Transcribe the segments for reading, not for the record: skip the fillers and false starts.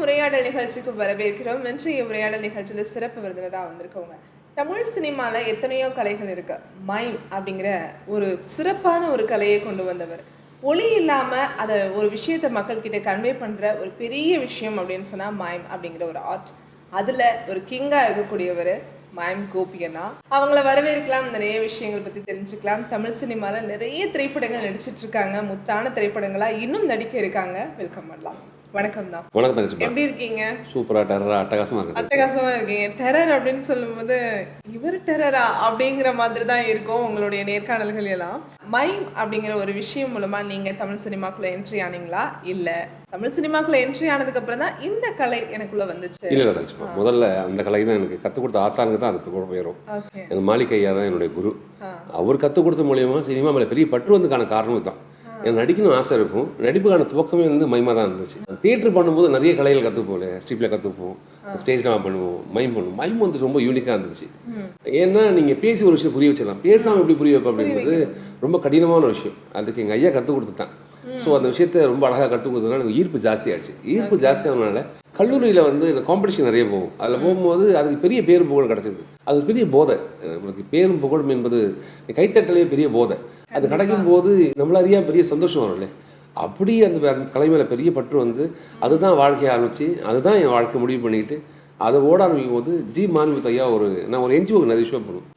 உரையாடல் நிகழ்ச்சிக்கு வரவேற்கிறோம். இன்றைய உரையாடல் நிகழ்ச்சியில் சிறப்பு விருந்தினராக வந்திருக்கவங்க. தமிழ் சினிமாவில் எத்தனையோ கலைகள் இருக்கு. மைம் அப்படிங்கிற ஒரு சிறப்பான ஒரு கலையை கொண்டு வந்தவர். ஒளி இல்லாமல் அதை ஒரு விஷயத்தை மக்கள்கிட்ட கன்வே பண்ணுற ஒரு பெரிய விஷயம் அப்படின்னு சொன்னால் மைம் அப்படிங்கிற ஒரு ஆர்ட். அதில் ஒரு கிங்காக இருக்கக்கூடியவர் மைம் கோபி அண்ணா. அவங்கள வரவேற்கலாம், நிறைய விஷயங்கள் பற்றி தெரிஞ்சுக்கலாம். தமிழ் சினிமாவில் நிறைய திரைப்படங்கள் நடிச்சிட்டு இருக்காங்க. முத்தான திரைப்படங்களாக இன்னும் நடிக்க இருக்காங்க. வெல்கம் பண்ணலாம். வணக்கம் தான். வணக்கம் தங்கச்சி. எப்படி இருக்கீங்க? சூப்பரா டெரரா அட்டகாசமா இருக்கு. அட்டகாசமா இருக்கீங்க. டெரர் அப்படின்னு சொல்லும்போது இவர் டெரரா அப்படிங்கிற மாதிரி தான் இருக்கும் உங்களுடைய நேர்காணல்கள் எல்லாம். மைம் அப்படிங்கிற ஒரு விஷயம் மூலமா நீங்க தமிழ் சினிமாக்குள்ள என்ட்ரி ஆனீங்களா, இல்ல தமிழ் சினிமாக்குள்ள என்ட்ரி ஆனதுக்கு அப்புறம் தான் இந்த கலை எனக்குள்ள வந்துச்சு? இல்ல தங்கச்சி, முதல்ல அந்த கலை தான் எனக்கு கற்றுக் கொடுத்த ஆசானுக்கு தான் அதுக்கு கூட போயிடும். எனக்கு மாலிக் ஐயா தான் என்னுடைய குரு. அவர் கற்றுக் கொடுத்த மூலியமா சினிமா மேலே பெரிய பற்று வந்ததுக்கான காரணம் தான். எனக்கு நடிக்கணும் ஆசை இருக்கும். நடிப்புக்கான துவக்கமே வந்து மைமாக தான் இருந்துச்சு. தியேட்டர் பண்ணும்போது நிறைய கலைகள் கற்றுப்போம். ஸ்ட்ரீட்டில் கற்றுப்போம், ஸ்டேஜ் ட்ராமா பண்ணுவோம், மைம் பண்ணுவோம். மைம் வந்து ரொம்ப யூனிக்காக இருந்துச்சு. ஏன்னா நீங்கள் பேசி ஒரு விஷயம் புரிய வச்சிடலாம், பேசாமல் எப்படி புரிய வைப்போம் அப்படின்றது ரொம்ப கடினமான விஷயம். அதுக்கு எங்கள் ஐயா கற்றுக் கொடுத்துட்டான். ஸோ அந்த விஷயத்தை ரொம்ப அழகாக கற்றுக் கொடுத்ததுனால எனக்கு ஈர்ப்பு ஜாஸ்தியாகிடுச்சு. ஈர்ப்பு ஜாஸ்தியானதுனால கல்லூரியில் வந்து காம்படிஷன் நிறைய போகும். அதில் போகும்போது அதுக்கு பெரிய பேரும் புகழ் கிடச்சிது. அது பெரிய போதை. நம்மளுக்கு பேரும் புகழும் என்பது கைத்தட்டலே பெரிய போதை. அது கிடைக்கும் போது நம்மள அறியா பெரிய சந்தோஷம் வரும் இல்லை. அப்படி அந்த கலை மேலே பெரிய பற்று வந்து அதுதான் வாழ்க்கையை ஆரம்பித்து அதுதான் என் வாழ்க்கை முடிவு பண்ணிக்கிட்டு அதை ஓட ஆரம்பிக்கும் போது ஜி மான்வித் ஐயா நான் ஒரு என்ஜிஓக்கு நிறைய ஷோ பண்ணுவோம்.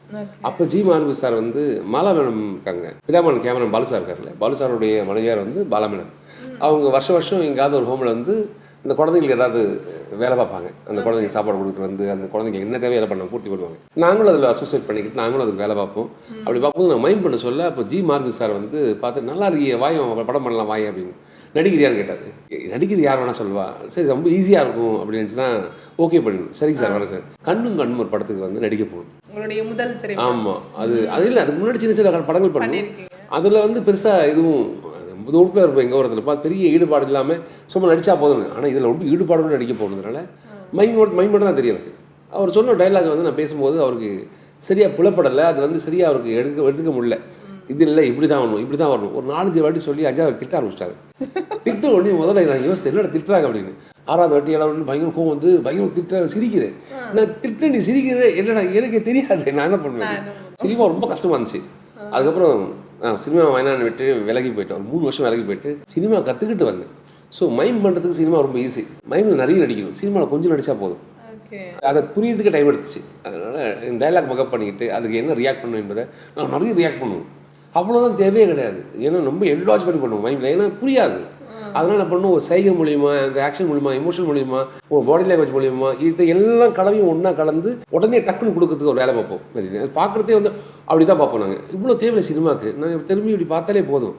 அப்போ ஜி மான்வித் சார் வந்து மாலா மேடம் இருக்காங்க, பிதாமன் கேமரன் பாலு சார் இருக்கார்ல, பாலு சாருடைய மனைவியார் வந்து பாலா மேடம். அவங்க வருஷம் எங்கேயாவது ஒரு ஹோமில் வந்து இந்த குழந்தைங்களுக்கு ஏதாவது வேலை பார்ப்பாங்க. அந்த குழந்தைங்க சாப்பாடு கொடுக்குறது வந்து அந்த குழந்தைங்க என்ன தேவையை பண்ண பூர்த்தி பண்ணுவாங்க. நாங்களும் அதில் அசோசியேட் பண்ணிக்கிட்டு நாங்களும் அதுக்கு வேலை பார்ப்போம். அப்படி பார்க்கும்போது நான் மைண்ட் பண்ண சொல்ல அப்போ ஜி மார்வி சார் வந்து பார்த்து நல்லா இருக்கிய வாயம் படம் பண்ணலாம் வாய் அப்படின்னு. நடிக்கிறியான்னு கேட்டார். நடிக்கிறது யார் வேணால் சொல்வா, சரி ரொம்ப ஈஸியாக இருக்கும் அப்படின்னு நினச்சி தான் ஓகே பண்ணிடணும். சரிங்க சார் வரேன் சார். கண்ணும் ஒரு படத்துக்கு வந்து நடிக்க போகணும். உங்களுடைய முதல் திரைப்படம்? ஆமாம். அது இல்லை, அதுக்கு முன்னாடி சின்ன படங்கள் பண்ணுவோம். அதில் வந்து பெருசாக எதுவும் தூரத்தில் இருப்போம். எங்கள் ஓரத்தில் பார்த்து பெரிய ஈடுபாடு இல்லாமல் சும்மா நடித்தா போதுங்க. ஆனால் இதில் ரொம்ப ஈடுபாடு நடிக்க போனதுனால மைண்ட் மட்டும் தான் தெரியும் எனக்கு. அவர் சொன்ன டைலாக் வந்து நான் பேசும்போது அவருக்கு சரியாக புலப்படலை. அது வந்து சரியாக அவருக்கு எடுத்துக்க முடியல. இது இல்லை, இப்படி தான் வரணும், இப்படி தான் வரணும். ஒரு 4-5 வாட்டி சொல்லி 5ஆவது திட்ட ஆரம்பிச்சிட்டாரு. திட்ட உடனே முதல்ல நான் யோசித்தேன், என்னோட திட்டுறாங்க அப்படின்னு. 6ஆவது வாட்டி 7ஆவது பயங்கர கோவம் வந்து பயங்கர திட்ட சிரிக்கிறேன். நான் திட்ட நீ சிரிக்கிறேன் என்னடா எனக்கு தெரியாது, நான் என்ன பண்ணுவேன். சினிமா ரொம்ப கஷ்டமாக இருந்துச்சு. அதுக்கப்புறம் சினிமா வயநாடு விட்டு விலகி போயிட்டேன். ஒரு 3 வருஷம் விலகி போயிட்டு சினிமா கற்றுக்கிட்டு வந்தேன். ஸோ மைம் பண்ணுறதுக்கு சினிமா ரொம்ப ஈஸி. மைமில் நிறைய நடிக்கணும், சினிமாவில் கொஞ்சம் நடித்தா போதும். அதை புரியறதுக்கு டைம் எடுத்துச்சு. அதனால் டைலாக் மக்கப் பண்ணிக்கிட்டு அதுக்கு என்ன ரியாக்ட் பண்ணணும் என்பதை நான் நிறைய ரியாக்ட் பண்ணுவோம். அவ்வளோதான், தேவையே கிடையாது. ஏன்னா ரொம்ப என்லாஜ் பண்ணி பண்ணுவோம் மைண்டில், ஏன்னா புரியாது. அதனால் என்ன பண்ணுவோம், ஒரு சைகை மூலிமா, இந்த ஆக்ஷன் மூலிமா, எமோஷன் மூலிமா, ஒரு பாடி லாங்குவேஜ் மூலிமா, இது எல்லாம் கலவையும் ஒன்றா கலந்து உடனே டக்குன்னு கொடுக்கறதுக்கு ஒரு வேலை பார்ப்போம். பார்க்குறதே வந்து அப்படி தான் பார்ப்போம். நாங்கள் இவ்வளோ தேவையில்லை சினிமாவுக்கு. நாங்கள் திரும்பி இப்படி பார்த்தாலே போதும்.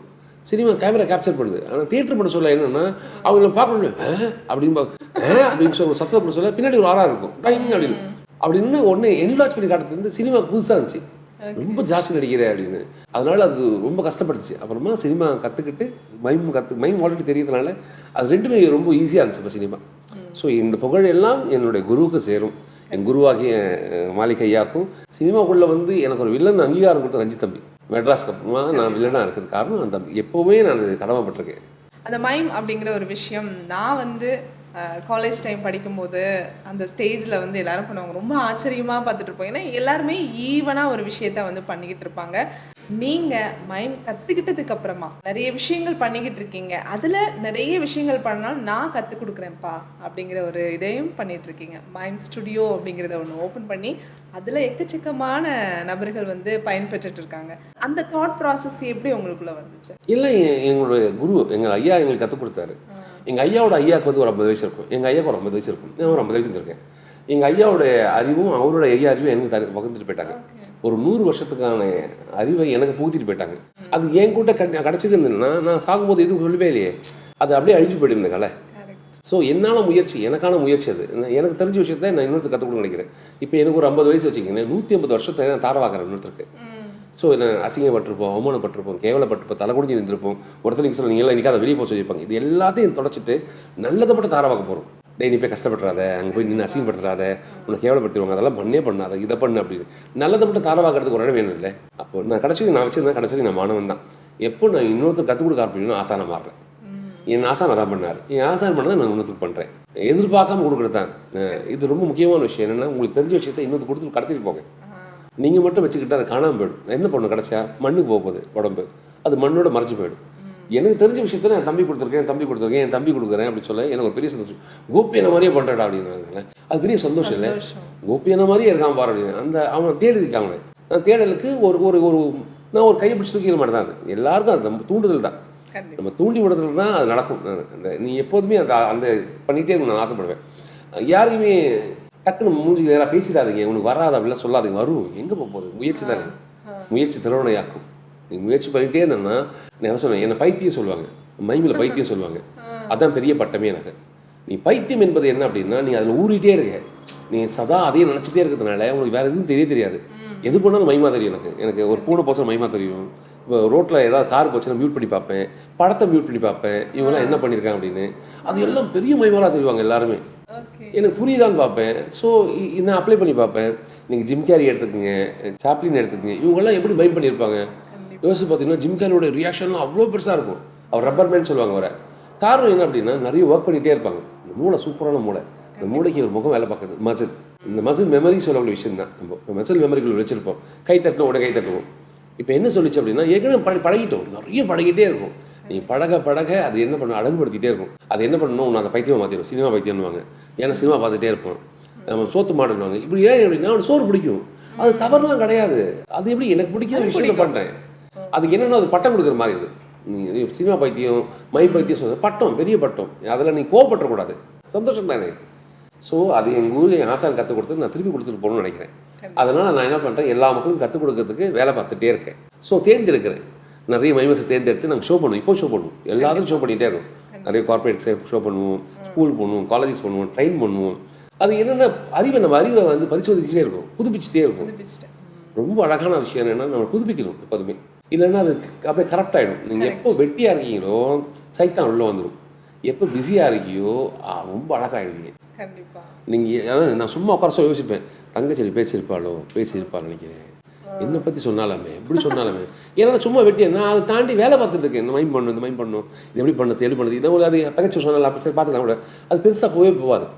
சினிமா கேமரா கேப்சர் பண்ணுது. ஆனால் தியேட்டர் பண்ண சொல்ல என்னென்னா அவங்கள பார்க்கணும் அப்படின்னு சொல்ல சத்தத்தை பண்ண சொல்ல பின்னாடி ஒரு ஆறாக இருக்கும் டைம் அப்படின்னு ஒன்று என்லாஜ் பண்ணி காட்டுறது வந்து சினிமா புதுசாக இருந்துச்சு. ரொம்ப ஜாஸ்தி நடிக்கிறேன் அப்படின்னு. அதனால் அது ரொம்ப கஷ்டப்படுச்சு. அப்புறமா சினிமா கற்றுக்கிட்டு மைம் ஆல்ரெடி தெரியறதுனால அது ரெண்டுமே ரொம்ப ஈஸியாக இருந்துச்சு இப்போ சினிமா. ஸோ இந்த புகழ் எல்லாம் என்னுடைய குருவுக்கு சேரும். என் குருவாகிய மாலிக் ஐயாவுக்கும். சினிமாக்குள்ளே வந்து எனக்கு ஒரு வில்லன் அங்கீகாரம் கொடுத்த ரஞ்சித் தம்பி, மெட்ராஸ்க்கு அப்புறமா நான் வில்லனாக இருக்கிறது காரணம் அந்த தம்பி. எப்போவுமே நான் கடமைப்பட்டிருக்கேன். அந்த மைம் அப்படிங்கிற ஒரு விஷயம் நான் வந்து காலேஜ் டைம் படிக்கும்போது அந்த ஸ்டேஜில் வந்து எல்லோரும் பண்ணுவாங்க, ரொம்ப ஆச்சரியமாக பார்த்துட்டு இருப்போம். ஏன்னா எல்லாருமே ஈவனாக ஒரு விஷயத்த வந்து பண்ணிக்கிட்டு இருப்பாங்க. நீங்கள் மைம் கற்றுக்கிட்டதுக்கு அப்புறமா நிறைய விஷயங்கள் பண்ணிக்கிட்டு இருக்கீங்க. அதில் நிறைய விஷயங்கள் பண்ணாலும் நான் கற்றுக் கொடுக்குறேன்ப்பா அப்படிங்கிற ஒரு இதையும் பண்ணிகிட்ருக்கீங்க. மைம் ஸ்டுடியோ அப்படிங்கிறத ஒன்று ஓப்பன் பண்ணி அதில் எக்கச்சக்கமான நபர்கள் வந்து பயன்பெற்றுட்டு இருக்காங்க. அந்த தாட் ப்ராசஸ் எப்படி உங்களுக்குள்ளே வந்துச்சு? இல்லை, எங்களுடைய குரு எங்கள் ஐயா எங்களுக்கு கற்றுக் கொடுத்தாரு. எங்கள் ஐயாவோட ஐயாவுக்கு வந்து ஒரு 50 வயசு இருக்கும், எங்கள் ஐயாவுக்கு ஒரு 50 வயசு இருக்கும். நான் ஒரு 50 வயசு இருந்திருக்கேன். எங்கள் ஐயாவோடைய அறிவும் அவரோட ஐயா அறிவும் எனக்கு பகிர்ந்துட்டு போயிட்டாங்க. ஒரு 100 வருஷத்துக்கான அறிவை எனக்கு புகுத்திட்டு போயிட்டாங்க. அது என் கூட்ட கிடச்சிட்டு இருந்ததுன்னா நான் சாகும்போது எதுவும் சொல்லவே இல்லையே, அது அப்படியே அழிஞ்சு போயிட்டு கலை. ஸோ என்னால் முயற்சி, எனக்கான முயற்சி அது. எனக்கு தெரிஞ்ச விஷயத்தை நான் இன்னொருத்தர் கற்றுக் கொடுக்க நினைக்கிறேன். இப்போ எனக்கு ஒரு 50 வயசு வச்சுக்கிங்க, 150 வருஷத்தை நான் தாரவாக்கிறேன் இன்னொருத்தருக்கு. ஸோ நான் அசிங்கப்பட்டிருப்போம், அவமானப்பட்டிருப்போம், கேவலப்பட்டிருப்போம், தலை குடிஞ்சு நின்றுருப்போம். ஒருத்தர் நீங்கள் சொல்ல நீங்கள் இன்றைக்கி அதை வெளியே போக சொல்லியிருப்பாங்க. இது எல்லாத்தையும் தொடச்சிட்டு நல்லதை மட்டும் தாரவாக்க போகிறோம். நீ போய் கஷ்டப்படுறாத, அங்கே போய் நின்று அசிங்கப்படுத்துறாத, உன்னை கேவலப்படுத்திடுவாங்க, அதெல்லாம் பண்ணாத, இதை பண்ணு அப்படின்னு நல்லதை மட்டும் தாரவாக்கிறதுக்கு ஒரு இடம் வேணும் இல்லை. அப்போ நான் கடைசி நான் வச்சுருந்தேன், கடைசி நான் மாணவன் தான். எப்போ நான் இன்னொருத்தர் கற்றுக் கொடுக்க ஆரம்பிக்கணும் ஆசான மாறுறேன். என் ஆசான் அதான் பண்ணார். என் ஆசான் பண்ணதை நான் இன்னொருத்துக்கு பண்ணுறேன். எதிர்பார்க்காம கொடுக்குறது தான். இது ரொம்ப முக்கியமான விஷயம். என்னென்னா, உங்களுக்கு தெரிஞ்ச விஷயத்தை இன்னொருத்து கொடுத்து கடத்திட்டு போங்க. நீங்கள் மட்டும் வச்சுக்கிட்டு அதை காணாமல் போயிடும். என்ன பண்ணணும், கிடச்சா மண்ணுக்கு போகுது உடம்பு, அது மண்ணோட மறைச்சி போயிடும். எனக்கு தெரிஞ்ச விஷயத்த நான் தம்பி கொடுத்துருக்கேன், என் தம்பி கொடுக்குறேன் அப்படின்னு சொல்ல எனக்கு ஒரு பெரிய சந்தோஷம். கோபியனை மாதிரியே பண்ணுறடா அப்படின்னு. அது பெரிய சந்தோஷம் இல்லை, கோபியனை மாதிரியே இருக்கான் பாரு அப்படின்னு. அந்த அவனை தேடி இருக்காங்க. நான் தேடலுக்கு ஒரு ஒரு ஒரு நான் ஒரு கையை பிடிச்சி தூக்கிற மாதிரி தான். அது எல்லாருக்கும் அது நம்ம தூண்டுதல் தான். நம்ம தூண்டி விடுறதுல தான் அது நடக்கும். அந்த நீ எப்போதுமே அந்த பண்ணிகிட்டே இருக்கணும் நான் ஆசைப்படுவேன். யாரையுமே டக்குன்னு மூஞ்சி நேராக பேசிடாதீங்க, உனக்கு வராது அப்படிலாம் சொல்லாதீங்க. வரும், எங்கே போகுது, முயற்சி தானே, முயற்சி திறவனையாக்கும். நீ முயற்சி பண்ணிகிட்டே இருந்தேன்னா, நான் என்ன சொன்னேன், என்னை பைத்தியம் சொல்லுவாங்க, மைமில் பைத்தியம் சொல்லுவாங்க. அதுதான் பெரிய பட்டமே எனக்கு. நீ பைத்தியம் என்பது என்ன அப்படின்னா, நீ அதில் ஊறிட்டே இருக்க, நீ சதா அதையே நினச்சிட்டே இருக்கிறதுனால உனக்கு வேறு எதுவும் தெரியாது. எது பண்ணாலும் மைமா தெரியும். எனக்கு ஒரு பூனை போச்சா மைமா தெரியும். இப்போ ரோட்டில் ஏதாவது கார் போச்சுன்னா மியூட் பண்ணி பார்ப்பேன், படத்தை மியூட் பண்ணி பார்ப்பேன், இவங்கெல்லாம் என்ன பண்ணியிருக்காங்க அப்படின்னு. அது எல்லாம் பெரிய மைமாராக தெரிவாங்க எல்லாருமே. எனக்கு புரியுதான்னு பார்ப்பேன். ஸோ நான் அப்ளை பண்ணி பார்ப்பேன். நீங்கள் ஜிம் கேரி எடுத்துக்கோங்க, சாப்ளின் எடுத்துக்கோங்க, இவங்கெல்லாம் எப்படி மைண்ட் பண்ணியிருப்பாங்க யோசிச்சு பார்த்தீங்கன்னா, ஜிம் கேரியோட ரியாக்ஷன்லாம் அவ்வளோ பெருசாக இருக்கும். அவர் ரப்பர் மேன் சொல்லுவாங்க. வர காரணம் என்ன அப்படின்னா, நிறைய ஒர்க் பண்ணிகிட்டே இருப்பாங்க. இந்த மூளை சூப்பரான மூளை. இந்த மூளைக்கு ஒரு முகம் வேலை பார்க்குது, மசில். இந்த மசில் மெமரி சொல்லக்கூடிய விஷயம் தான். நம்ம மசில் மெமரிக்குள்ள வச்சுருப்போம். கை தட்டணும், உடனே கை தட்டுவோம். இப்போ என்ன சொல்லிச்சு அப்படின்னா, ஏற்கனவே பழகிட்டோம், நிறைய பழகிட்டே இருக்கும். நீ பழக அது என்ன பண்ணணும், அழகுபடுத்திகிட்டே இருக்கும். அது என்ன பண்ணணும், நான் அதை பைத்தியமாக மாற்றிடும். சினிமா பைத்தியம்னுவாங்க. ஏன்னா சினிமா பார்த்துட்டே இருப்போம். நம்ம சோத்து மாடுவாங்க. இப்படி ஏன் அப்படின்னா, அவனுக்கு சோறு பிடிக்கும். அது தவறுலாம் கிடையாது. அது எப்படி எனக்கு பிடிக்காத விஷயத்தை பண்ணுறேன். அதுக்கு என்னென்னா, அது பட்டம் கொடுக்குற மாதிரி இது. நீ சினிமா பைத்தியம், மை பைத்தியம் சொல்ல பட்டம், பெரிய பட்டம். அதில் நீ கோவப்பட்டுறக்கூடாது, சந்தோஷம் தானே. ஸோ அது எங்கள் ஊர் என் ஆசான் கற்றுக் கொடுத்து நான் திருப்பி கொடுத்துட்டு போகணும்னு நினைக்கிறேன். அதனால் நான் என்ன பண்ணுறேன், எல்லா மக்களும் கற்றுக் கொடுக்கறதுக்கு வேலை பார்த்துட்டே இருக்கேன். ஸோ தேர்ந்தெடுக்கிறேன், நிறைய மைமஸை தேர்ந்தெடுத்து நாங்கள் ஷோ பண்ணுவோம். இப்போ ஷோ பண்ணுவோம், எல்லாத்துக்கும் ஷோ பண்ணிகிட்டே இருக்கும். நிறைய கார்பரேட் ஷோ பண்ணுவோம், ஸ்கூல் பண்ணுவோம், காலேஜஸ் பண்ணுவோம், ட்ரெயின் பண்ணுவோம். அது என்னென்ன நம்ம அறிவை வந்து பரிசோதிச்சுட்டே இருக்கும், புதுப்பிச்சுட்டே இருக்கும். ரொம்ப அழகான விஷயம் என்னென்னா, நம்ம புதுப்பிக்கணும் எப்போதுமே. இல்லைன்னா அது அப்படியே கரெக்ட் ஆகிடும். நீங்கள் எப்போ வெட்டியாக இருக்கீங்களோ சைத்தான் உள்ளே வந்துடும். எப்போ பிஸியாக இருக்கியோ ரொம்ப அழகாகிடுவீங்க. நீங்கள் அதாவது நான் சும்மா உட்கார யோசிப்பேன், தங்கச்செடி பேசியிருப்பாளோ நினைக்கிறேன், என்னை பற்றி சொன்னாலுமே இப்படி சொன்னாலுமே. ஏன்னா சும்மா வெட்டி நான் அதை தாண்டி வேலை பார்த்துட்டு இருக்கேன். இந்த மைண்ட் பண்ணணும், இது எப்படி பண்ணுறது இதை ஒரு அது தங்கச்சி சொன்னால அப்படி சரி பார்த்துக்கலாம் கூட, அது பெருசாக போகாது.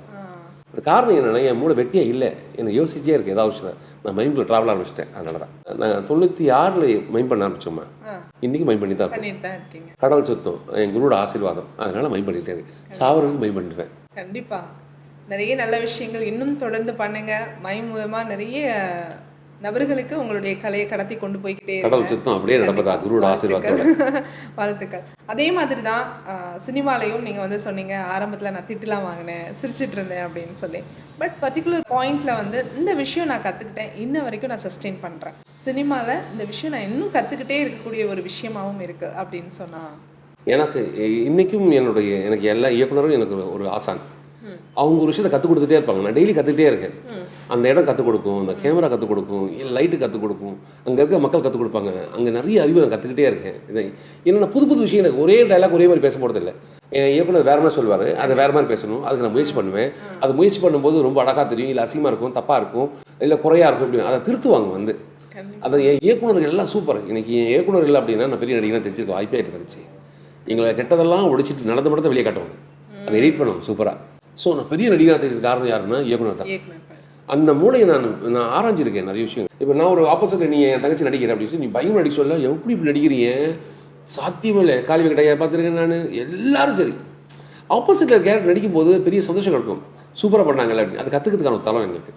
அது காரணம் என்னென்னா, என் மூளை வெட்டியாக இல்லை, என்னை யோசிச்சே இருக்குது ஏதாவது விஷயம். நான் மைண்டில் ட்ராவல் ஆரம்பிச்சிட்டேன். அதனால தான் நான் 96 மைண்ட் பண்ண ஆரம்பிச்சோம்மா. இன்றைக்கி மைண்ட் பண்ணி தான் இருக்கேன். கடவுள் சுத்தம், என் குருவோட ஆசீர்வாதம். அதனால் மைண்ட் பண்ணிகிட்டே இருக்கேன். சாவரனுக்கு மைண்ட் பண்ணிடுவேன். கண்டிப்பாக நிறைய நல்ல விஷயங்கள் இன்னும் தொடர்ந்து பண்ணுங்க. மைண்ட் மூலமாக நிறைய நபர்களுக்கு உங்களுடைய கலையை கடத்தி கொண்டு போய்கிட்டே கடவுள் சுத்தம் அப்படியே நடப்பதா குருவோட ஆசீர்வாதத்தோட. வாழ்த்துக்கள். அதே மாதிரி தான் சினிமாலையும் நீங்கள் வந்து சொன்னீங்க, ஆரம்பத்தில் நான் திட்டுலாம் வாங்கினேன், சிரிச்சிட்டு இருந்தேன் அப்படின்னு சொல்லி. பட் பர்டிகுலர் பாயிண்டில் வந்து இந்த விஷயம் நான் கற்றுக்கிட்டேன், இன்ன வரைக்கும் நான் சஸ்டெயின் பண்ணுறேன். சினிமாவில் இந்த விஷயம் நான் இன்னும் கற்றுக்கிட்டே இருக்கக்கூடிய ஒரு விஷயமாகவும் இருக்குது அப்படின்னு சொன்னால், எனக்கு இன்றைக்கும் எனக்கு எல்லா இயக்குனரும் எனக்கு ஒரு ஆசான். அவங்க ஒரு விஷயத்தை கற்றுக் கொடுத்துட்டே இருப்பாங்க. நான் டெய்லி கற்றுக்கிட்டே இருக்கேன். அந்த இடம் கற்றுக் கொடுக்கும், அந்த கேமரா கற்றுக் கொடுக்கும், லைட்டு கற்றுக் கொடுக்கும், அங்கே இருக்க மக்கள் கற்றுக் கொடுப்பாங்க. அங்கே நிறைய அறிவு நான் கற்றுக்கிட்டே இருக்கேன். என்னென்ன புது விஷயம். எனக்கு ஒரே டைலாக் ஒரே மாதிரி பேச போகிறது இல்லை. என் இயக்குனர் வேறு மாதிரி சொல்வார், அதை வேறு மாதிரி பேசணும். அதுக்கு நான் முயற்சி பண்ணுவேன். அது முயற்சி பண்ணும்போது ரொம்ப அழகாக தெரியும், இல்லை அசிங்கமாக இருக்கும், தப்பாக இருக்கும், இல்லை குறையாக இருக்கும், இப்படி அதை திருத்துவாங்க வந்து. அதை என் இயக்குனர்கள் எல்லாம் சூப்பர். இன்றைக்கி என் இயக்குனர் இல்லை அப்படின்னா நான் பெரிய நடிகனாக தெரிஞ்சிருக்க வாய்ப்பே இருந்துச்சு. எங்களை கெட்டதெல்லாம் ஒடிச்சிட்டு நடந்த மட்டும் வெளியே காட்டுவாங்க, அதை எடிட் பண்ணுவாங்க சூப்பராக. ஸோ நான் பெரிய நடிகனாக தெரிஞ்சது காரணம் யாருன்னா இயக்குனர் தான். அந்த மூளையை நான் ஆராய்ஞ்சிருக்கேன் நிறைய விஷயம். இப்போ நான் ஒரு ஆப்போசிட்டில் நீ என் தங்கச்சி நடிக்கிறேன் அப்படின்னு சொல்லி நீ பயம் நடிக்க சொல்ல, எப்படி இப்படி நடிக்கிறீங்க, சாத்தியமே இல்லை. காலி கடையை பார்த்துருக்கேன் நான். எல்லாரும் சரி ஆப்போசிட்டில் கேரக்டர் நடிக்கும்போது பெரிய சந்தோஷம் கிடைக்கும். சூப்பராக பண்ணாங்கல்ல அப்படின்னு. அது கற்றுக்கிறதுக்கான ஒரு தளம் எங்களுக்கு.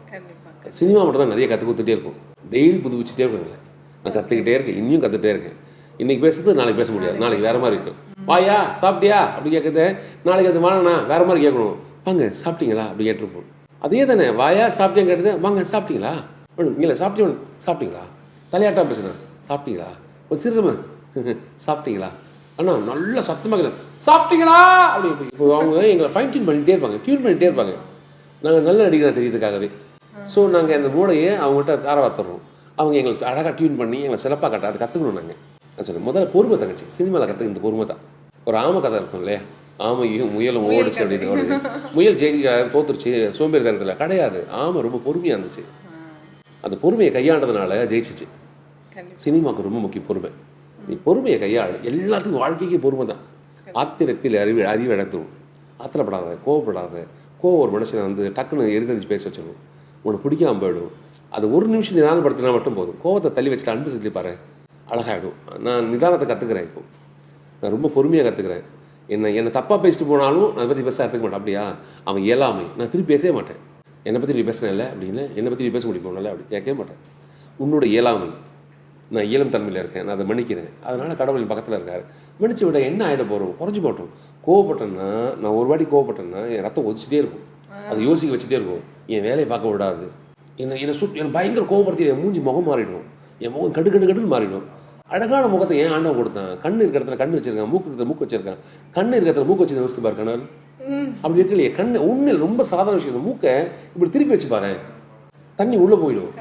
சினிமா மட்டும் தான் நிறைய கற்றுக் கொடுத்துட்டே இருக்கும். டெய்லி புதுப்பிச்சுட்டே இருக்குங்களே. நான் கற்றுக்கிட்டே இருக்கேன், இன்னும் கற்றுட்டே இருக்கேன். இன்றைக்கி பேசுறது நாளைக்கு பேச முடியாது, நாளைக்கு வேறு மாதிரி இருக்கும். வாயா சாப்பிட்டியா அப்படி கேட்குறது, நாளைக்கு அது வாங்கினா வேறு மாதிரி கேட்கணும். வாங்க சாப்பிட்டீங்களா அப்படி கேட்டிருப்போம். அதே தானே, வாயா சாப்பிட்டேன்னு கேட்டது, வாங்க சாப்பிட்டீங்களா இல்லை சாப்பிட்டீங்களா, தலையாட்டா பேசுகிறேன், சாப்பிட்டீங்களா, ஒரு சிறுசமா சாப்பிட்டீங்களா அண்ணா, நல்லா சத்தமாக சாப்பிட்டீங்களா அப்படி. இப்போ அவங்க எங்களை ஃபைன் டியூன் பண்ணிகிட்டே இருப்பாங்க. நாங்கள் நல்ல நடிகராக தெரியறதுக்காகவே. ஸோ நாங்கள் அந்த மூளையை அவங்ககிட்ட தாரவாத்துறோம். அவங்க எங்களுக்கு அழகாக டியூன் பண்ணி எங்களை சிறப்பாக கட்ட அதை கற்றுக்கணும். நாங்கள் சொன்னேன் முதல்ல பொறுமை தங்கச்சி. சினிமாவில் கற்றுக்க இந்த பொறுமை தான். ஒரு ஆமை கதை இருக்கும் இல்லையா, ஆமையும் முயலும் ஓடிச்சு அப்படின்னு. முயல் தோத்துருச்சு சோம்பேறி தரத்தில் கிடையாது. ஆமை ரொம்ப பொறுமையாக இருந்துச்சு. அந்த பொறுமையை கையாண்டதுனால ஜெயிச்சிச்சு. சினிமாவுக்கு ரொம்ப முக்கிய பொறுமை. நீ பொறுமையை கையாள். எல்லாத்துக்கும் வாழ்க்கைக்கு பொறுமை தான். ஆத்திரத்தில் அறிவிழந்துடும். ஆத்திரப்படாத, கோவப்படாத. கோவம் ஒரு மனுஷனை வந்து டக்குன்னு எரிதறிஞ்சு பேச வச்சிடும். உனக்கு பிடிக்காம போயிடும். அது ஒரு நிமிஷம் நிதானப்படுத்தினா மட்டும் போதும். கோவத்தை தள்ளி வச்சுட்டு அன்பு செலுத்தி பாரு, அழகாகிடும். நான் நிதானத்தை கற்றுக்கிறேன். இப்போ நான் ரொம்ப பொறுமையாக கற்றுக்கிறேன். என்னை தப்பாக பேசிட்டு போனாலும் அதை பற்றி பெருசாக எடுத்துக்க மாட்டேன். அப்படியா, அவன் இயலாமை, நான் திருப்பி பேசவே மாட்டேன். என்னை பற்றி நீ பேசின இல்லை அப்படின்னு, என்னை பற்றி நீ பேச முடியுமோல அப்படி கேட்கவே மாட்டேன். உன்னோட இயலாமை, நான் இயலும் தன்மையில் இருக்கேன், நான் அதை மன்னிக்கிறேன். அதனால் கடவுளின் பக்கத்தில் இருக்கார். மன்னிச்சு விட என்ன ஆகிட போகிறோம், குறைஞ்சி போட்டோம். கோவப்பட்டேன்னா, நான் ஒரு வாட்டி கோவப்பட்டேன்னா என் ரத்தம் ஒதிச்சிட்டே இருக்கும். அதை யோசிக்க வச்சுட்டே இருக்கும். என் வேலையை பார்க்க விடாது. என்னை பயங்கர கோவப்படுத்தி என் மூஞ்சி முகம் மாறிடும். என் முகம் கடுன்னு மாறிடும். அழகான முகத்தை ஏன் ஆண்டவன் கொடுத்தான்? கண்ணு இருக்கிற இடத்துல கண்ணு வச்சிருக்கான், மூக்கு இருக்கிற மூக்கு வச்சிருக்கான். கண்ணு இருக்கிற இடத்துல மூக்கு வச்சு யோசித்து பாரு கண்ணால். அப்படி இருக்கலையே கண்ணு ஒன்றில் ரொம்ப சாதாரண விஷயம். மூக்கை இப்படி திருப்பி வச்சு பாரு, தண்ணி உள்ளே போயிடும்.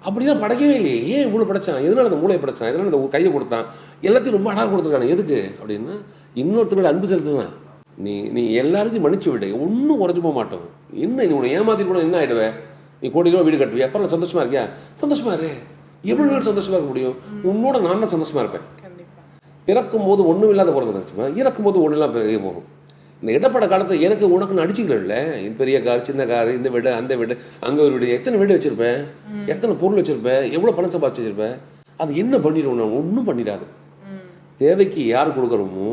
அப்படிலாம் படைக்கவே இல்லையே. ஏன் இவ்வளோ படைச்சான்? எதனால அந்த மூளையை படைச்சான்? எதனால அந்த கையை கொடுத்தான்? எல்லாத்தையும் ரொம்ப அழகாக கொடுத்துருக்காங்க. எதுக்கு அப்படின்னா இன்னொருத்தரோட அன்பு செலுத்துதான். நீ எல்லாத்தையும் மன்னிச்சு விடு, ஒன்றும் குறைஞ்சி போக மாட்டோம். என்ன நீ உன்னை ஏமாத்திட்டு கூட என்ன ஆகிடுவேன்? நீ கோடி ரூபா வீடு கட்டுவியா? அப்புறம் சந்தோஷமா இருக்கியா? சந்தோஷமா இரு. எவ்வளோ நாள் சந்தோஷமா இருக்க முடியும்? உன்னோட நான் தான் சந்தோஷமா இருப்பேன். பிறக்கும் போது ஒன்றும் இல்லாத போகிறது நினச்சுமா, இறக்கும் போது ஒன்றும் இல்லாத போகும். இந்த இடப்பட காலத்தை எனக்கு உனக்குன்னு அடிச்சுக்கல. இந்த பெரிய கார், சின்ன கார், இந்த வீடு, அந்த வீடு, அங்கே ஒரு வீடு, எத்தனை வீடு வச்சுருப்பேன், எத்தனை பொருள் வச்சுருப்பேன், எவ்வளோ பணம் சம்பாதிச்சு வச்சுருப்பேன். அது என்ன பண்ணிடுவோம்? நான் ஒன்றும் பண்ணிடாது. தேவைக்கு யார் கொடுக்குறோமோ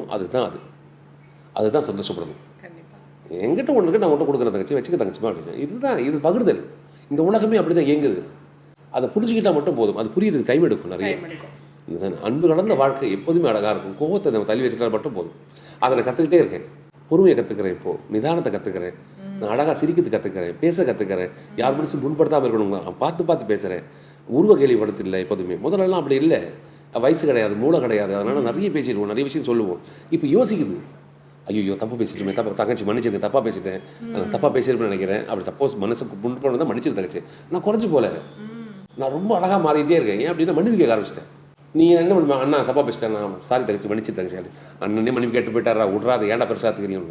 அதுதான் சந்தோஷப்படணும். என்கிட்ட ஒன்றுக்கு நான் ஒன்றை கொடுக்குற தங்கச்சி வச்சுக்க தங்கச்சிமா அப்படின்னு. இது பகிர்தல். இந்த உலகமே அப்படி தான் இயங்குது. அதை புரிஞ்சுக்கிட்டால் மட்டும் போதும். அது புரியுறதுக்கு டைம் எடுக்கும் நிறைய. இதுதான் அன்பு கலந்த வாழ்க்கை எப்போதுமே அழகாக இருக்கும். கோவத்தை நம்ம தள்ளி வச்சுட்டா மட்டும் போதும். அதை நான் கற்றுக்கிட்டே இருக்கேன். பொறுமையை கற்றுக்கிறேன், இப்போது நிதானத்தை கற்றுக்கிறேன். நான் அழகாக சிரிக்கிறது கற்றுக்கிறேன், பேச கற்றுக்கிறேன். யார் மனசும் புண்படுத்தாமல் இருக்கணும், பார்த்து பேசுகிறேன். உருவ கேள்விப்படுத்து இல்லை எப்போதுமே. முதல்லலாம் அப்படி இல்லை. வயசு கிடையாது, மூளை கிடையாது. அதனால் நிறைய பேசிடுவோம், நிறைய விஷயம் சொல்லுவோம். இப்போ யோசிக்குது, ஐயோ தப்பு பேசிட்டுமே, தங்கச்சி மன்னிச்சிருக்கேன், தப்பாக பேசிட்டேன், தப்பாக பேசியிருப்பேன்னு நினைக்கிறேன். அப்படி சப்போஸ் மனசுக்கு புண்படுறது தான் மன்னிச்சிரு தங்கச்சி. நான் குறைஞ்சி போல, நான் ரொம்ப அழகாக மாறிட்டே இருக்கேன். ஏன் அப்படின்னா மன்னிப்பு கேட்க ஆரம்பிச்சிட்டேன். நீ என்ன பண்ணுவா? அண்ணா தப்பாக பேசிட்டேன், நான் சாரி தங்கச்சி, மன்னிச்சு தங்கச்சி. அண்ணனே மன்னிப்பு கேட்டு போயிட்டாரா, விட்றா, அதை ஏன்டா பெருசாக தெரியும்.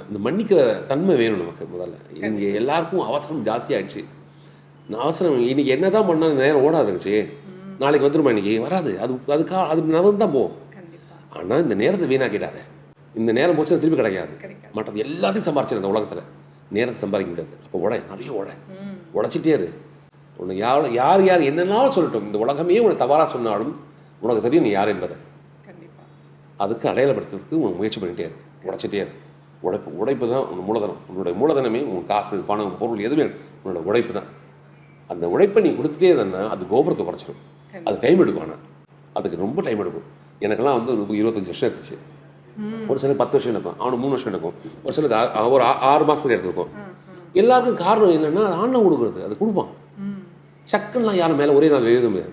இந்த மன்னிக்கிற தன்மை வேணும் நமக்கு. முதல்ல இங்கே எல்லாருக்கும் அவசரம் ஜாஸ்தியாகிடுச்சு. நான் அவசரம் இன்னைக்கு என்ன தான் பண்ணால் நேரம் ஓடாதுச்சு. நாளைக்கு வந்துருமா, இன்னைக்கு வராது. அது நவந்து தான் போகும். ஆனால் இந்த நேரத்தை வீணாக்கிடாத. இந்த நேரம் போச்சு திருப்பி கிடைக்காது. மற்றது எல்லாத்தையும் சம்பாரிச்சிரு இந்த உலகத்தில். நேரத்தை சம்பாதிக்க முடியாது. அப்போ நிறைய உடைச்சிட்டே இரு. உன்னை யார் என்னெல்லாம் சொல்லட்டும், இந்த உலகமே உன்னை தவறாக சொன்னாலும் உனக்கு தெரியும் நீ யார் என்பதை. அதுக்கு அடையாளப்படுத்துறதுக்கு உன் முயற்சி பண்ணிகிட்டே இரு. உடைச்சிட்டே இரு. உழைப்பு தான் உன் மூலதனம். உன்னுடைய மூலதனமே உன் காசு, பணம், பொருள் எதுவுமே உன்னோட உழைப்பு தான். அந்த உழைப்பை நீ கொடுத்துட்டே இருந்தேன்னா அது கோபுரத்தை குறைச்சிடும். அது டைம் எடுக்கும். ஆனால் அதுக்கு ரொம்ப டைம் எடுக்கும். எனக்கெல்லாம் வந்து 25 வருஷம் எடுத்துச்சு. ஒரு சிலருக்கு 10 வருஷம் எடுக்கும், அவனுக்கு 3 வருஷம் எடுக்கும், ஒரு சிலருக்கு ஒரு 6 மாதத்துக்கு எடுத்துருக்கும். எல்லாருக்கும் காரணம் என்னென்னா அது ஆன்லைன் கொடுக்குறது. அது கொடுப்பான். சக்குன்னுலாம் யாரும் மேலே ஒரே நாள் எழுத முடியாது.